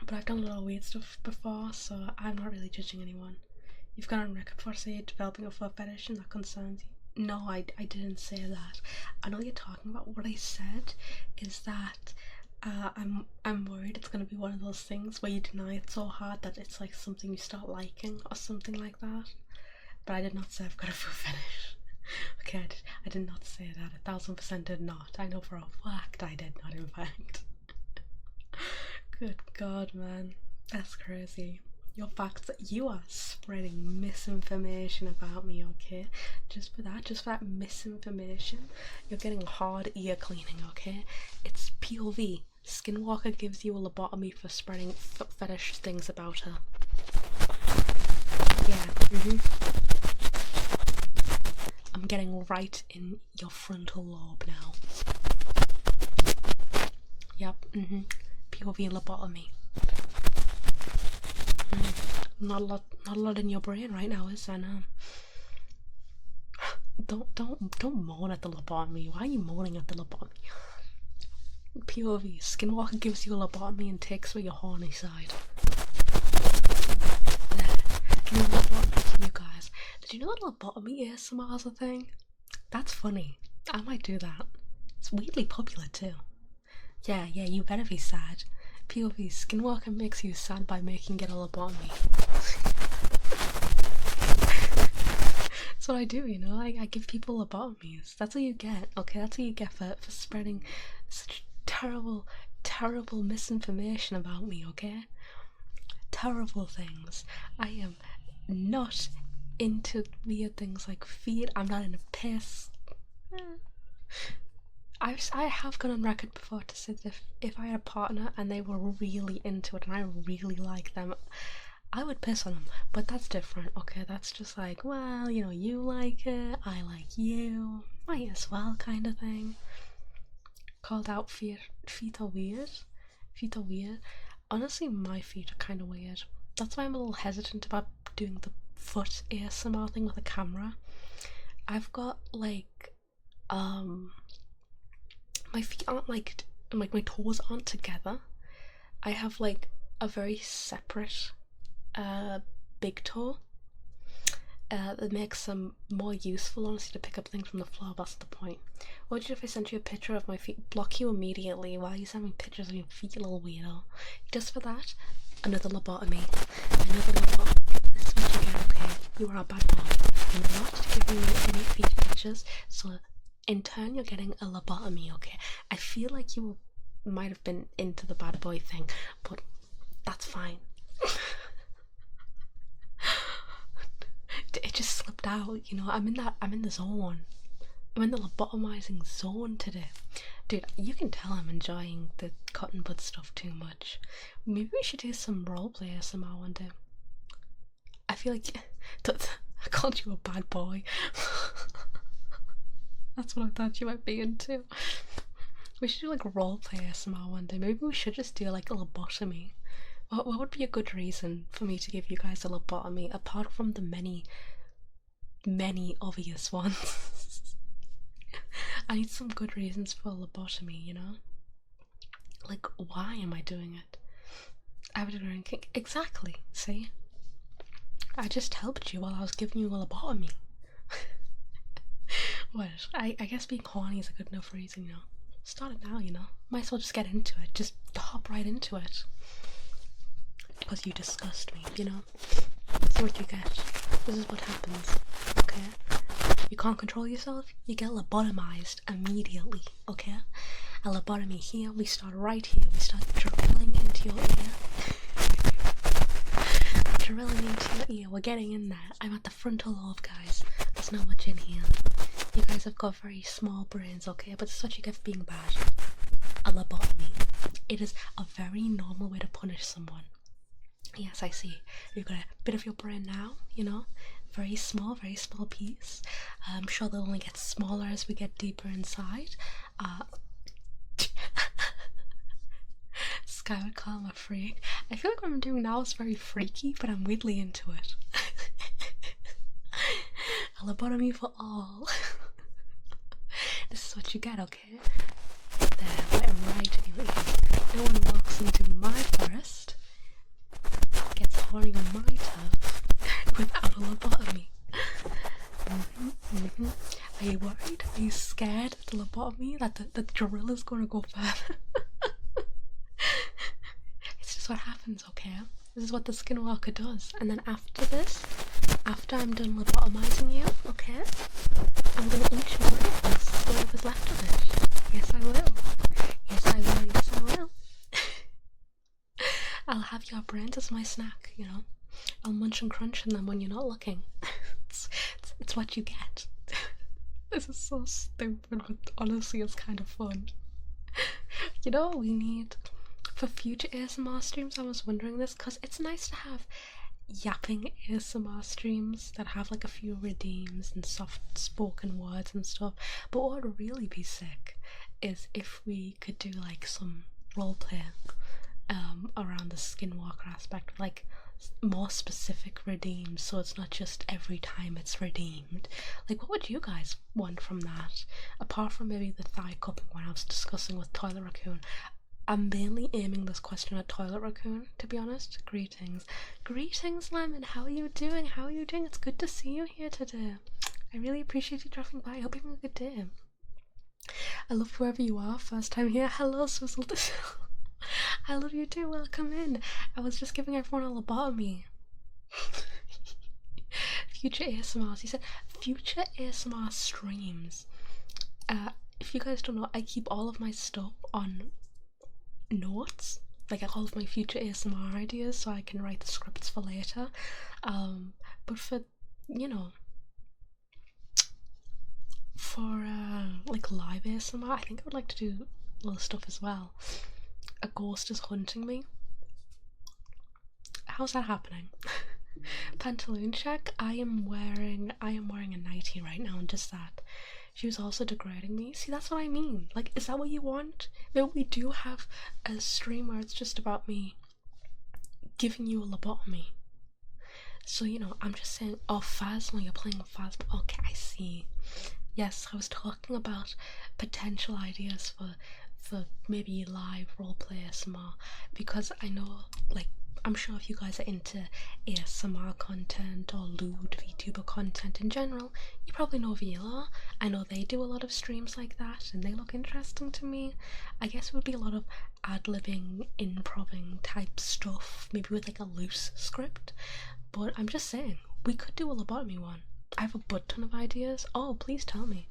But I've done a lot of weird stuff before, so I'm not really judging anyone. You've gone on record for say developing a foot fetish and that concerns you. No, I didn't say that. I know what you're talking about. What I said is that I'm worried it's gonna be one of those things where you deny it so hard that it's like something you start liking or something like that. But I did not say I've got a foot fetish. Okay, I did not say that. 1000% did not. I know for a fact I did not, in fact. Good God, man. That's crazy. Your facts, you are spreading misinformation about me, okay? Just for that misinformation, you're getting hard ear cleaning, okay? It's POV. Skinwalker gives you a lobotomy for spreading foot fetish things about her. Yeah, I'm getting right in your frontal lobe now. Yep, POV lobotomy. Not a lot in your brain right now, is there? No. Don't moan at the lobotomy. Why are you moaning at the lobotomy? POV, Skinwalker gives you a lobotomy and takes away your horny side. You guys, did you know that lobotomy ASMR is a thing? That's funny. I might do that. It's weirdly popular too. Yeah, you better be sad. POV, Skinwalker makes you sad by making it a lobotomy. That's what I do, you know? I give people lobotomies. That's what you get, okay? That's what you get for spreading such terrible misinformation about me, okay? Terrible things. I am not into weird things like feet. I'm not into piss. I have gone on record before to say that if I had a partner and they were really into it and I really like them, I would piss on them. But that's different, okay? That's just like, well, you know, you like it, I like you, might as well kind of thing. Called out feet are weird. Feet are weird. Honestly, my feet are kind of weird. That's why I'm a little hesitant about doing the foot ASMR thing with a camera. I've got like my feet aren't like my toes aren't together. I have like a very separate big toe that makes them more useful, honestly, to pick up things from the floor. That's the point. What would you do if I sent you a picture of my feet? Block you immediately. Why are you sending me pictures of your feet, you little weirdo? Just for that, another lobotomy. Another lobotomy. This is what you get, okay? You are a bad boy. You're not giving me any feet pictures, so in turn you're getting a lobotomy, okay? I feel like you might have been into the bad boy thing, but that's fine. It just slipped out, you know. I'm in the zone. I'm in the lobotomizing zone today. Dude, you can tell I'm enjoying the cotton bud stuff too much. Maybe we should do some roleplay ASMR one day. I feel like I called you a bad boy. That's what I thought you might be into. We should do like roleplay ASMR one day. Maybe we should just do like a lobotomy. What would be a good reason for me to give you guys a lobotomy apart from the many obvious ones? I need some good reasons for a lobotomy, you know? Like, why am I doing it? I have a degree in kink. Exactly, see? I just helped you while I was giving you a lobotomy. What? I guess being horny is a good enough reason, you know. Start it now, you know. Might as well just get into it. Just hop right into it. Because you disgust me, you know. This is what you get. This is what happens. Okay? You can't control yourself, you get lobotomized immediately, okay? A lobotomy here, we start right here. We start drilling into your ear. Drilling into your ear. We're getting in there. I'm at the frontal lobe, guys. There's not much in here. You guys have got very small brains, okay? But this is what you get for being bad. A lobotomy. It is a very normal way to punish someone. Yes, I see. You've got a bit of your brain now, you know? Very small piece. I'm sure they'll only get smaller as we get deeper inside. Sky would call him a freak. I feel like what I'm doing now is very freaky, but I'm weirdly into it. A lobotomy for all. This is what you get, okay? There, right in your ear. No one walks into my forest, gets horny on my turf, without a lobotomy. Are you worried? Are you scared at the lobotomy that the drill is going to go further? It's just what happens, okay? This is what the Skinwalker does. And then after this, after I'm done lobotomizing you, okay, I'm gonna eat your brains, whatever's left of it. Yes, I will. Yes, I will. Yes, I will. I'll have your brains as my snack, you know. I'll munch and crunch on them when you're not looking. It's what you get. This is so stupid, but honestly it's kind of fun. You know what we need for future ASMR streams? I was wondering this, because it's nice to have yapping ASMR streams that have like a few redeems and soft spoken words and stuff, but what would really be sick is if we could do like some roleplay around the Skinwalker aspect, like more specific redeems, so it's not just every time it's redeemed. Like, what would you guys want from that, apart from maybe the thigh cupping one I was discussing with Toilet Raccoon? I'm mainly aiming this question at Toilet Raccoon, to be honest. Greetings, Lemon, how are you doing? It's good to see you here today. I really appreciate you dropping by. I hope you're having a good day. I love whoever you are, first time here. Hello, Swizzle. I love you too, welcome in. I was just giving everyone a lobotomy. Future ASMRs. He said future ASMR streams. If you guys don't know, I keep all of my stuff on notes, like all of my future ASMR ideas, so I can write the scripts for later. But for, you know, for like live ASMR, I think I would like to do little stuff as well. A ghost is hunting me. How's that happening? Pantaloon check. I am wearing a nightie right now, and just that. She was also degrading me. See, that's what I mean. Like, is that what you want? Maybe we do have a stream where it's just about me giving you a lobotomy. So, you know, I'm just saying, oh, Phasma, you're playing Phasma. Okay, I see. Yes, I was talking about potential ideas for maybe live roleplay ASMR, because I know, like, I'm sure if you guys are into ASMR content or lewd VTuber content in general, you probably know VLR. I know they do a lot of streams like that and they look interesting to me. I guess it would be a lot of ad-libbing, improving type stuff, maybe with like a loose script, but I'm just saying, we could do a lobotomy one. I have a butt ton of ideas. Oh, please tell me.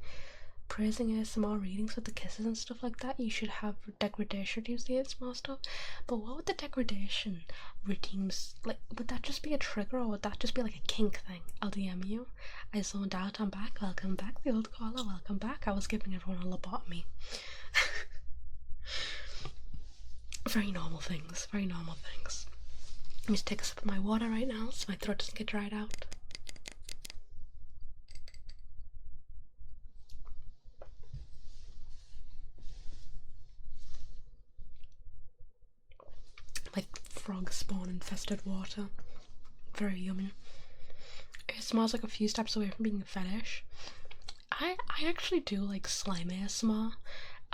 Praising ASMR readings with the kisses and stuff like that, you should have degradation redeems the ASMR stuff. But what would the degradation redeems, like, would that just be a trigger, or would that just be like a kink thing? I'll DM you. I zoned out, I'm back. Welcome back, the old caller, welcome back. I was giving everyone a lobotomy. Very normal things, very normal things. Let me just take a sip of my water right now so my throat doesn't get dried out. Like frog spawn infested water. Very yummy. It smells like a few steps away from being a fetish. I actually do like slime ASMR.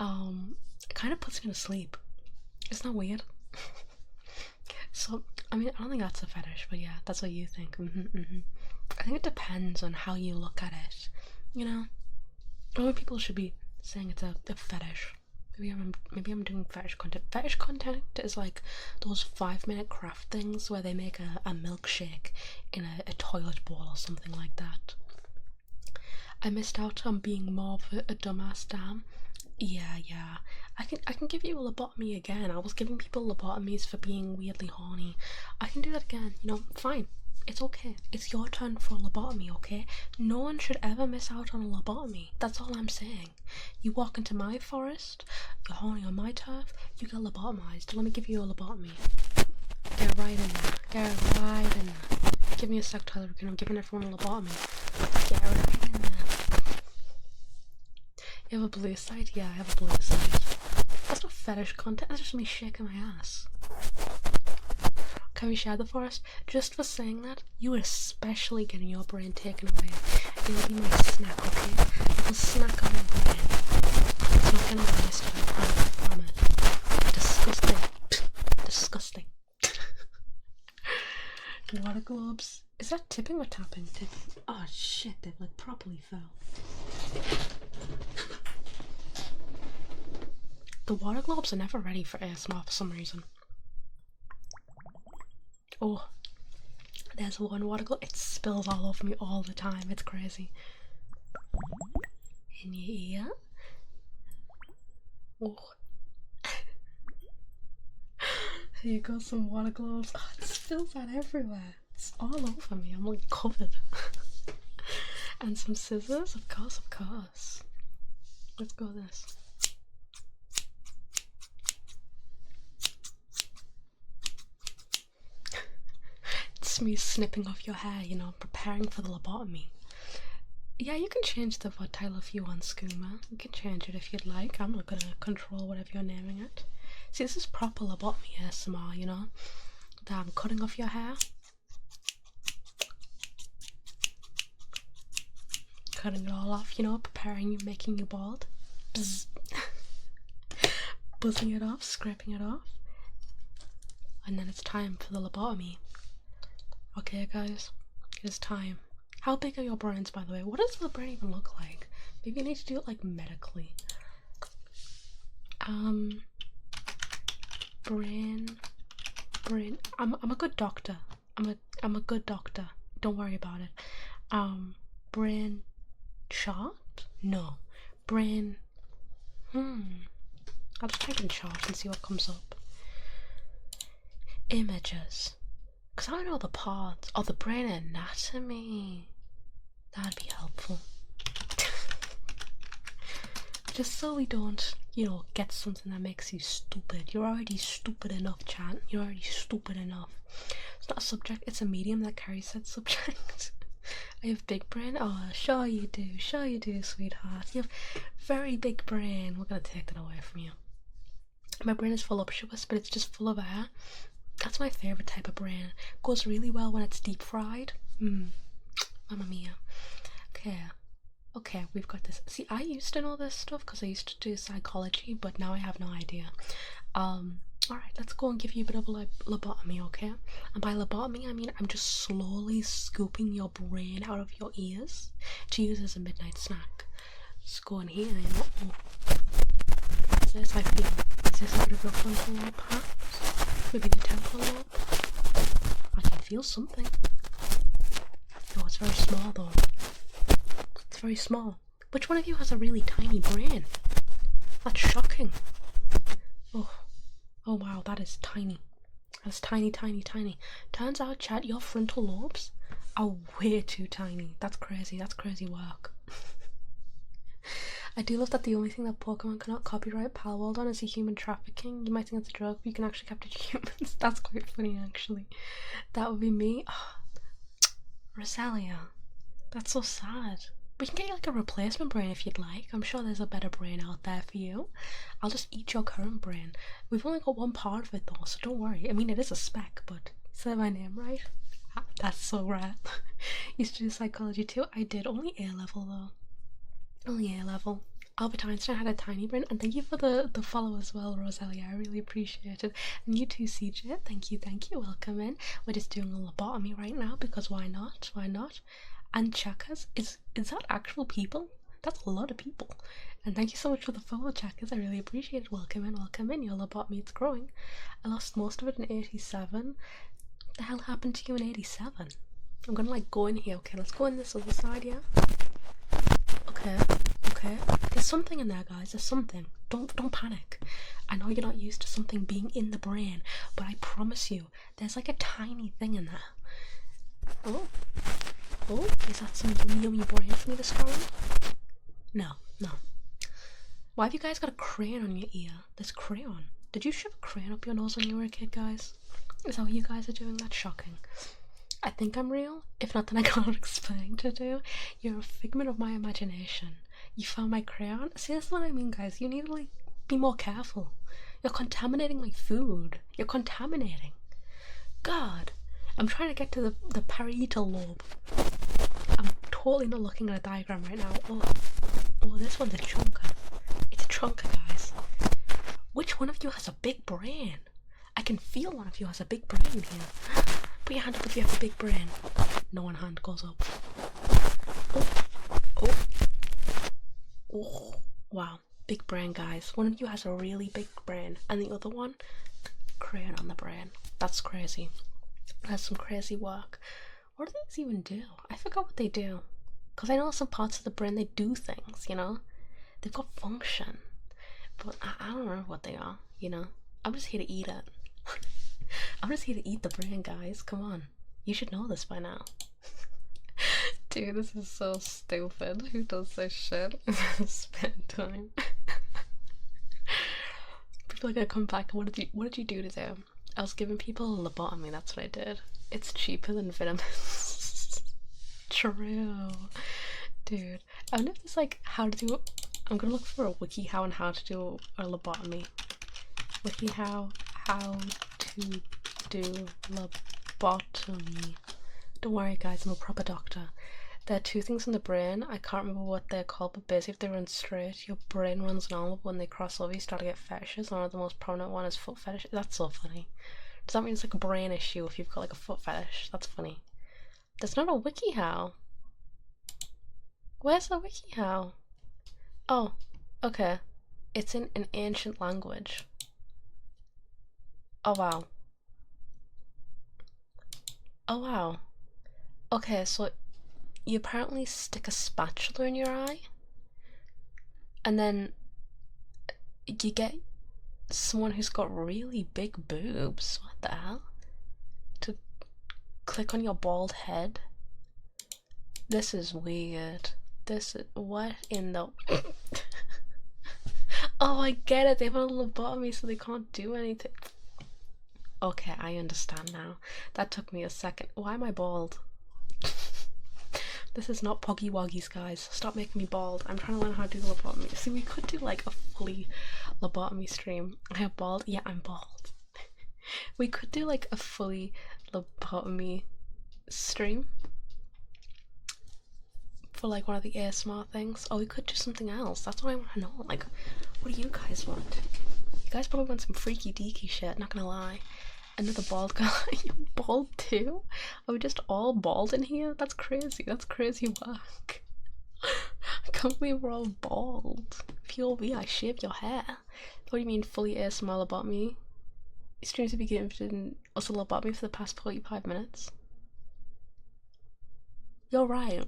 It kind of puts me to sleep. Isn't that weird? So, I mean, I don't think that's a fetish, but yeah, that's what you think. I think it depends on how you look at it. You know, other people should be saying it's a fetish. Maybe I'm doing fetish content. Fetish content is like those 5-minute craft things where they make a milkshake in a toilet bowl or something like that. I missed out on being more of a dumbass, damn. Yeah. I can give you a lobotomy again. I was giving people lobotomies for being weirdly horny. I can do that again, you know, fine. It's okay. It's your turn for a lobotomy, okay? No one should ever miss out on a lobotomy. That's all I'm saying. You walk into my forest, you're horny on my turf, you get lobotomized. Let me give you a lobotomy. Get right in there. Get right in there. Give me a sec, Tyler, because I'm giving everyone a lobotomy. Get right in there. You have a blue side? Yeah, I have a blue side. That's not fetish content, that's just me shaking my ass. Can we share the forest? Just for saying that, you are especially getting your brain taken away. It'll be my snack, okay? It'll snack on your brain. It's not gonna waste it, I promise. Disgusting. Disgusting. Water globes. Is that tipping or tapping? Tipping. Oh shit, they've like properly fell. The water globes are never ready for ASMR for some reason. Oh, there's one water globe. It spills all over me all the time. It's crazy. In your ear. Oh. Here you go, some water globes. Oh, it spills out everywhere. It's all over me. I'm like covered. And some scissors, of course. Let's go with this. It's me snipping off your hair, you know, preparing for the lobotomy. Yeah, you can change the VOD title if you want, Skooma. You can change it if you'd like. I'm not gonna control whatever you're naming it. See, this is proper lobotomy ASMR, you know? That I'm cutting off your hair. Cutting it all off, you know, preparing you, making you bald. Bzz. Buzzing it off, scraping it off. And then it's time for the lobotomy. Okay, guys, it is time. How big are your brains, by the way? What does the brain even look like? Maybe I need to do it like medically. Brain. I'm a good doctor. I'm a good doctor. Don't worry about it. Brain chart? No. Brain. I'll just type in chart and see what comes up. Images. Because I don't know the parts. Oh, the brain anatomy. That'd be helpful. Just so we don't, you know, get something that makes you stupid. You're already stupid enough, chat. You're already stupid enough. It's not a subject, it's a medium that carries that subject. I have big brain. Oh, sure you do, sweetheart. You have very big brain. We're gonna take that away from you. My brain is voluptuous, but it's just full of air. That's my favourite type of brain. Goes really well when it's deep fried. Mamma mia. Okay, we've got this. See, I used to know this stuff because I used to do psychology, but now I have no idea. Alright, let's go and give you a bit of a lobotomy, okay? And by lobotomy, I mean I'm just slowly scooping your brain out of your ears to use as a midnight snack. Just go in here and what's this, I feel? Is this a bit of a frontal lobe, perhaps? Maybe the temporal lobe? I can feel something. Oh, it's very small though. It's very small. Which one of you has a really tiny brain? That's shocking. Oh wow, that is tiny. That's tiny. Turns out, chat, your frontal lobes are way too tiny. That's crazy work. I do love that the only thing that Pokemon cannot copyright Palworld on is a human trafficking. You might think it's a joke, but you can actually capture humans. That's quite funny, actually. That would be me. Oh, Rosalia. That's so sad. We can get you like a replacement brain if you'd like. I'm sure there's a better brain out there for you. I'll just eat your current brain. We've only got one part of it though, so don't worry. I mean, it is a spec, but say my name right. That's so rare. Used to do psychology too. I did only A level though. Only A level. Albert Einstein had a tiny brain. And thank you for the follow as well, Roselia. I really appreciate it. And you too, CJ. Thank you, thank you. Welcome in. We're just doing a lobotomy right now because why not? Why not? And Chakas, is that actual people? That's a lot of people. And thank you so much for the follow, Chakas. I really appreciate it. Welcome in, welcome in. Your lobotomy, it's growing. I lost most of it in 87. What the hell happened to you in 87? I'm gonna like go in here. Okay, let's go in this other side, yeah? Okay, okay. There's something in there, guys. There's something. Don't panic. I know you're not used to something being in the brain, but I promise you, there's like a tiny thing in there. Oh, is that some yummy brain for me to swallow? No. Why have you guys got a crayon on your ear? There's crayon. Did you shove a crayon up your nose when you were a kid, guys? Is that what you guys are doing? That's shocking. I think I'm real. If not, then I can't explain to do. You're a figment of my imagination. You found my crayon? See, that's what I mean, guys. You need to, like, be more careful. You're contaminating my food. You're contaminating. God. I'm trying to get to the parietal lobe. I'm totally not looking at a diagram right now. Oh, this one's a chunker. It's a chunker, guys. Which one of you has a big brain? I can feel one of you has a big brain here. Put your hand up if you have a big brain. No one hand goes up. Oh, wow. Big brain, guys. One of you has a really big brain, and the other one, crayon on the brain. That's crazy. That's some crazy work. What do these even do? I forgot what they do. Because I know some parts of the brain, they do things, you know? They've got function. But I don't know what they are, you know? I'm just here to eat it. I'm just here to eat the brain, guys. Come on. You should know this by now. Dude, this is so stupid. Who does this shit in spare time? People are gonna come back. What did you do today? I was giving people a lobotomy. That's what I did. It's cheaper than venomous. True. Dude. I wonder if there's like how to do. I'm gonna look for a wiki how and how to do a lobotomy. Wiki how to do lobotomy. Don't worry, guys. I'm a proper doctor. There are two things in the brain. I can't remember what they're called, but basically if they run straight, your brain runs normal, but when they cross over, you start to get fetishes. One of the most prominent one is foot fetish. That's so funny. Does that mean it's like a brain issue if you've got like a foot fetish? That's funny. There's not a wiki how. Where's the wiki how? Oh, okay. It's in an ancient language. Oh wow. Oh wow. Okay, so you apparently stick a spatula in your eye, and then you get someone who's got really big boobs, what the hell, to click on your bald head. This is weird. This is, what in the oh, I get it, they have a lobotomy so they can't do anything. Okay, I understand now. That took me a second. Why am I bald? This is not Poggy Woggies, guys. Stop making me bald. I'm trying to learn how to do lobotomy. See, we could do like a fully lobotomy stream. I have bald? Yeah, I'm bald. We could do like a fully lobotomy stream for like one of the ASMR things. Or we could do something else. That's what I want to know. Like, what do you guys want? You guys probably want some freaky deaky shit, not gonna lie. Another bald guy. You're bald too? Are we just all bald in here? That's crazy. That's crazy work. I can't believe we're all bald. POV, I shaved your hair. What do you mean fully ASMR about me? Streams have been given us a lot about me for the past 45 minutes. You're right.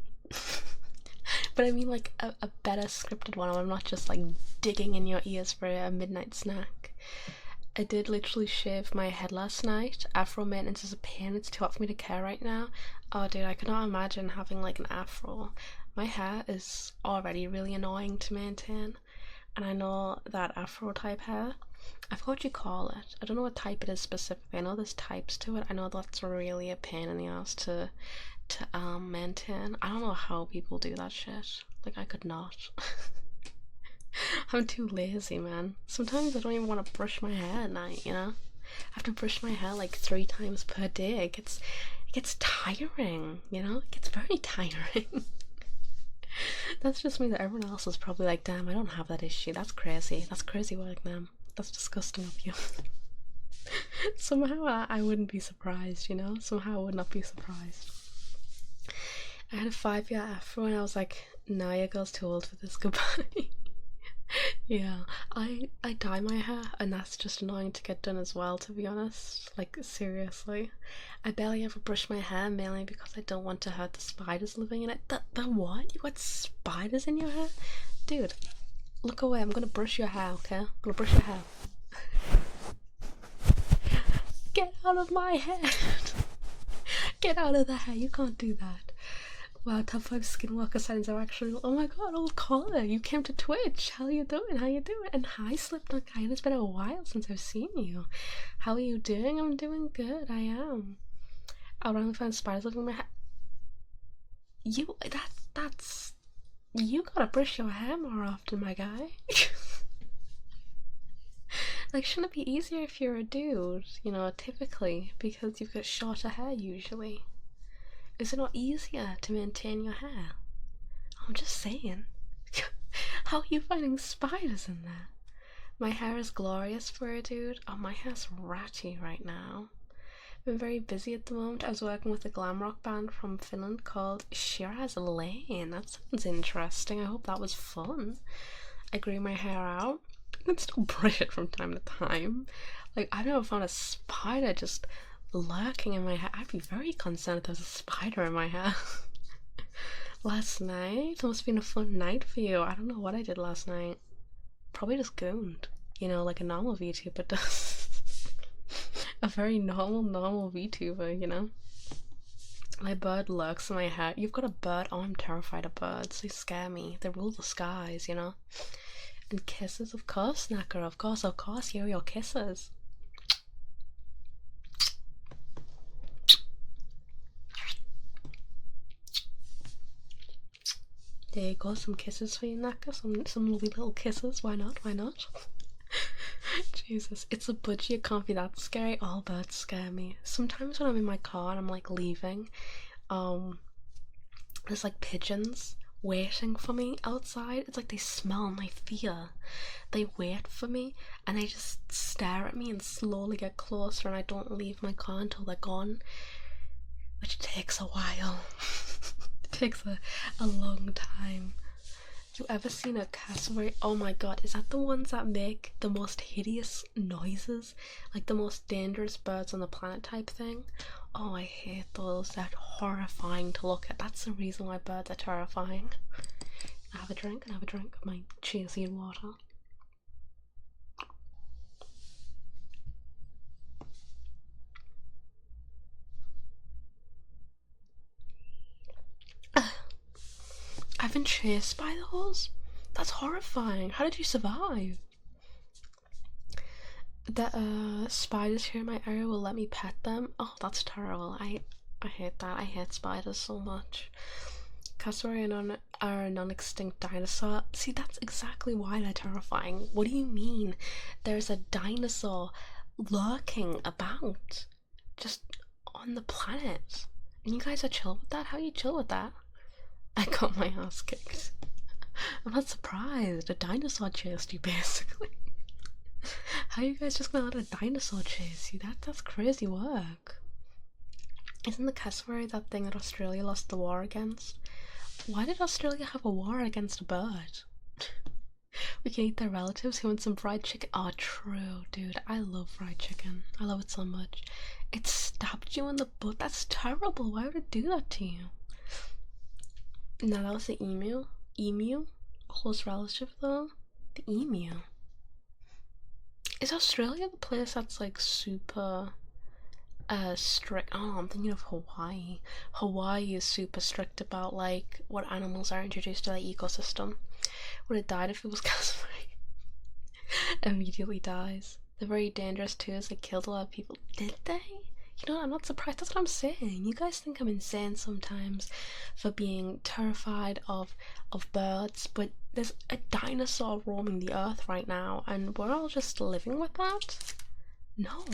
But I mean like a better scripted one where I'm not just like digging in your ears for a midnight snack. I did literally shave my head last night. Afro maintenance is a pain. It's too hot for me to care right now. Oh dude, I could not imagine having like an afro. My hair is already really annoying to maintain, and I know that afro type hair, I forgot what you call it. I don't know what type it is specifically. I know there's types to it. I know that's really a pain in the ass to maintain. I don't know how people do that shit. Like, I could not. I'm too lazy, man. Sometimes I don't even want to brush my hair at night, you know? I have to brush my hair like 3 times per day. It gets tiring, you know? It gets very tiring. That's just me. That everyone else is probably like, damn, I don't have that issue. That's crazy. That's crazy work, man. That's disgusting of you. Somehow I wouldn't be surprised, you know? Somehow I would not be surprised. I had a 5-year afro and I was like, nah, your girl's too old for this, goodbye. Yeah, I dye my hair and that's just annoying to get done as well, to be honest. Like, seriously. I barely ever brush my hair, mainly because I don't want to hurt the spiders living in it. The what? You got spiders in your hair? Dude, look away, I'm gonna brush your hair, okay? I'm gonna brush your hair. Get out of my head! Get out of the hair, you can't do that. Wow, top 5 Skinwalker signs are actually. Oh my god, old caller, you came to Twitch. How you doing? How you doing? And hi, Slipknot guy. It's been a while since I've seen you. How are you doing? I'm doing good. I am. I'll randomly find spiders living in my hair. That's. You gotta brush your hair more often, my guy. Like, shouldn't it be easier if you're a dude? You know, typically, because you've got shorter hair usually. Is it not easier to maintain your hair? I'm just saying. How are you finding spiders in there? My hair is glorious for a dude. Oh, my hair's ratty right now. I've been very busy at the moment. I was working with a glam rock band from Finland called Shiraz Lane. That sounds interesting. I hope that was fun. I grew my hair out. I can still brush it from time to time. Like, I've never found a spider just lurking in my hair. I'd be very concerned if there's a spider in my hair. Last night? It must have been a fun night for you. I don't know what I did last night. Probably just gooned. You know, like a normal VTuber does. A very normal VTuber, you know? My bird lurks in my hair. You've got a bird? Oh, I'm terrified of birds. They scare me. They rule the skies, you know? And kisses, of course, Snacker. Of course. Here are your kisses. There you go, some kisses for you, Naka. Some lovely little kisses. Why not? Jesus, it's a budgie. It can't be that scary. All birds scare me. Sometimes when I'm in my car and I'm like leaving, there's like pigeons waiting for me outside. It's like they smell my fear. They wait for me and they just stare at me and slowly get closer, and I don't leave my car until they're gone, which takes a while. It takes a long time. You ever seen a cassowary? Oh my god, is that the ones that make the most hideous noises? Like the most dangerous birds on the planet type thing? Oh, I hate those. They're horrifying to look at. That's the reason why birds are terrifying. Have a drink of my cheesy and water. I've been chased by those? That's horrifying. How did you survive? The spiders here in my area will let me pet them. Oh, that's terrible. I hate that. I hate spiders so much. Cassowary are a non-extinct dinosaur. See, that's exactly why they're terrifying. What do you mean? There's a dinosaur lurking about just on the planet. And you guys are chill with that? How are you chill with that? I got my ass kicked. I'm not surprised. A dinosaur chased you, basically. How are you guys just gonna let a dinosaur chase you? That's crazy work. Isn't the cassowary that thing that Australia lost the war against? Why did Australia have a war against a bird? We can eat their relatives who want some fried chicken. Oh, true, dude. I love fried chicken. I love it so much. It stabbed you in the butt. That's terrible. Why would it do that to you? No, that was the emu. Emu? Close relative, though? The emu. Is Australia the place that's like super strict? Oh, I'm thinking of Hawaii. Hawaii is super strict about like what animals are introduced to their ecosystem. Would have died if it was cassowary. Immediately dies. They're very dangerous too, as they killed a lot of people. Did they? You know, I'm not surprised. That's what I'm saying. You guys think I'm insane sometimes for being terrified of birds, but there's a dinosaur roaming the earth right now, and we're all just living with that? No.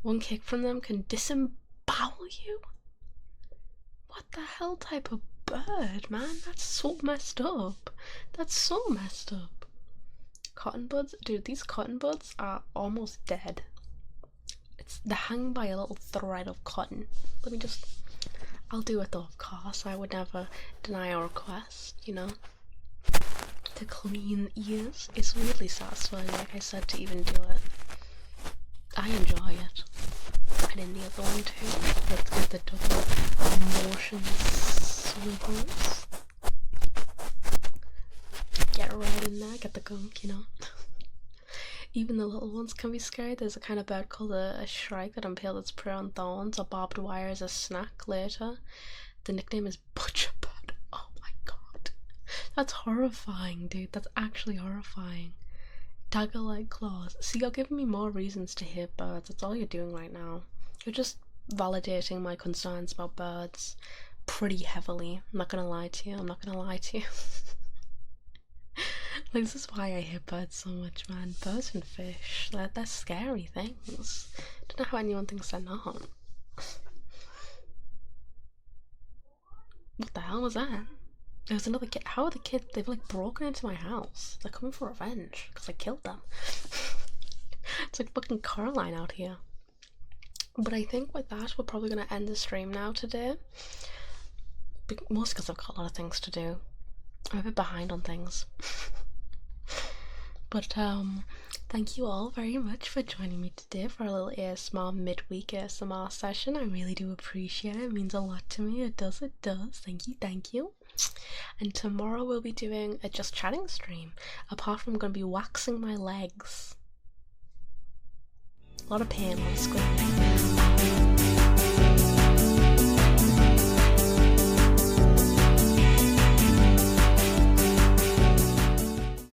One kick from them can disembowel you? What the hell type of bird, man. That's so messed up. That's so messed up. Cotton buds, dude, these cotton buds are almost dead. They're hanging by a little thread of cotton. Let me just, I'll do it though, of course. I would never deny a request, you know. To clean ears, it's weirdly satisfying, like I said, to even do it. I enjoy it. And in the other one too, let's get the double motion swivels. Get right in there, get the gunk, you know. Even the little ones can be scary. There's a kind of bird called a shrike that impaled its prey on thorns or barbed wire as a snack later. The nickname is Butcherbird. Oh my god. That's horrifying, dude. That's actually horrifying. Dagger-like claws. See, you're giving me more reasons to hate birds. That's all you're doing right now. You're just validating my concerns about birds pretty heavily. I'm not gonna lie to you. I'm not gonna lie to you. Like, this is why I hate birds so much, man. Birds and fish, they're scary things. Don't know how anyone thinks they're not. What the hell was that? There was another kid. How are the kids? They've like broken into my house. They're coming for revenge because I killed them. It's like fucking Caroline out here. But I think with that, we're probably gonna end the stream now today. Mostly because I've got a lot of things to do. I'm a bit behind on things. But thank you all very much for joining me today for a little ASMR midweek ASMR session. I really do appreciate it. It means a lot to me. It does, it does. Thank you, thank you. And tomorrow we'll be doing a just chatting stream. Apart from going to be waxing my legs. A lot of pain, a lot of squirting.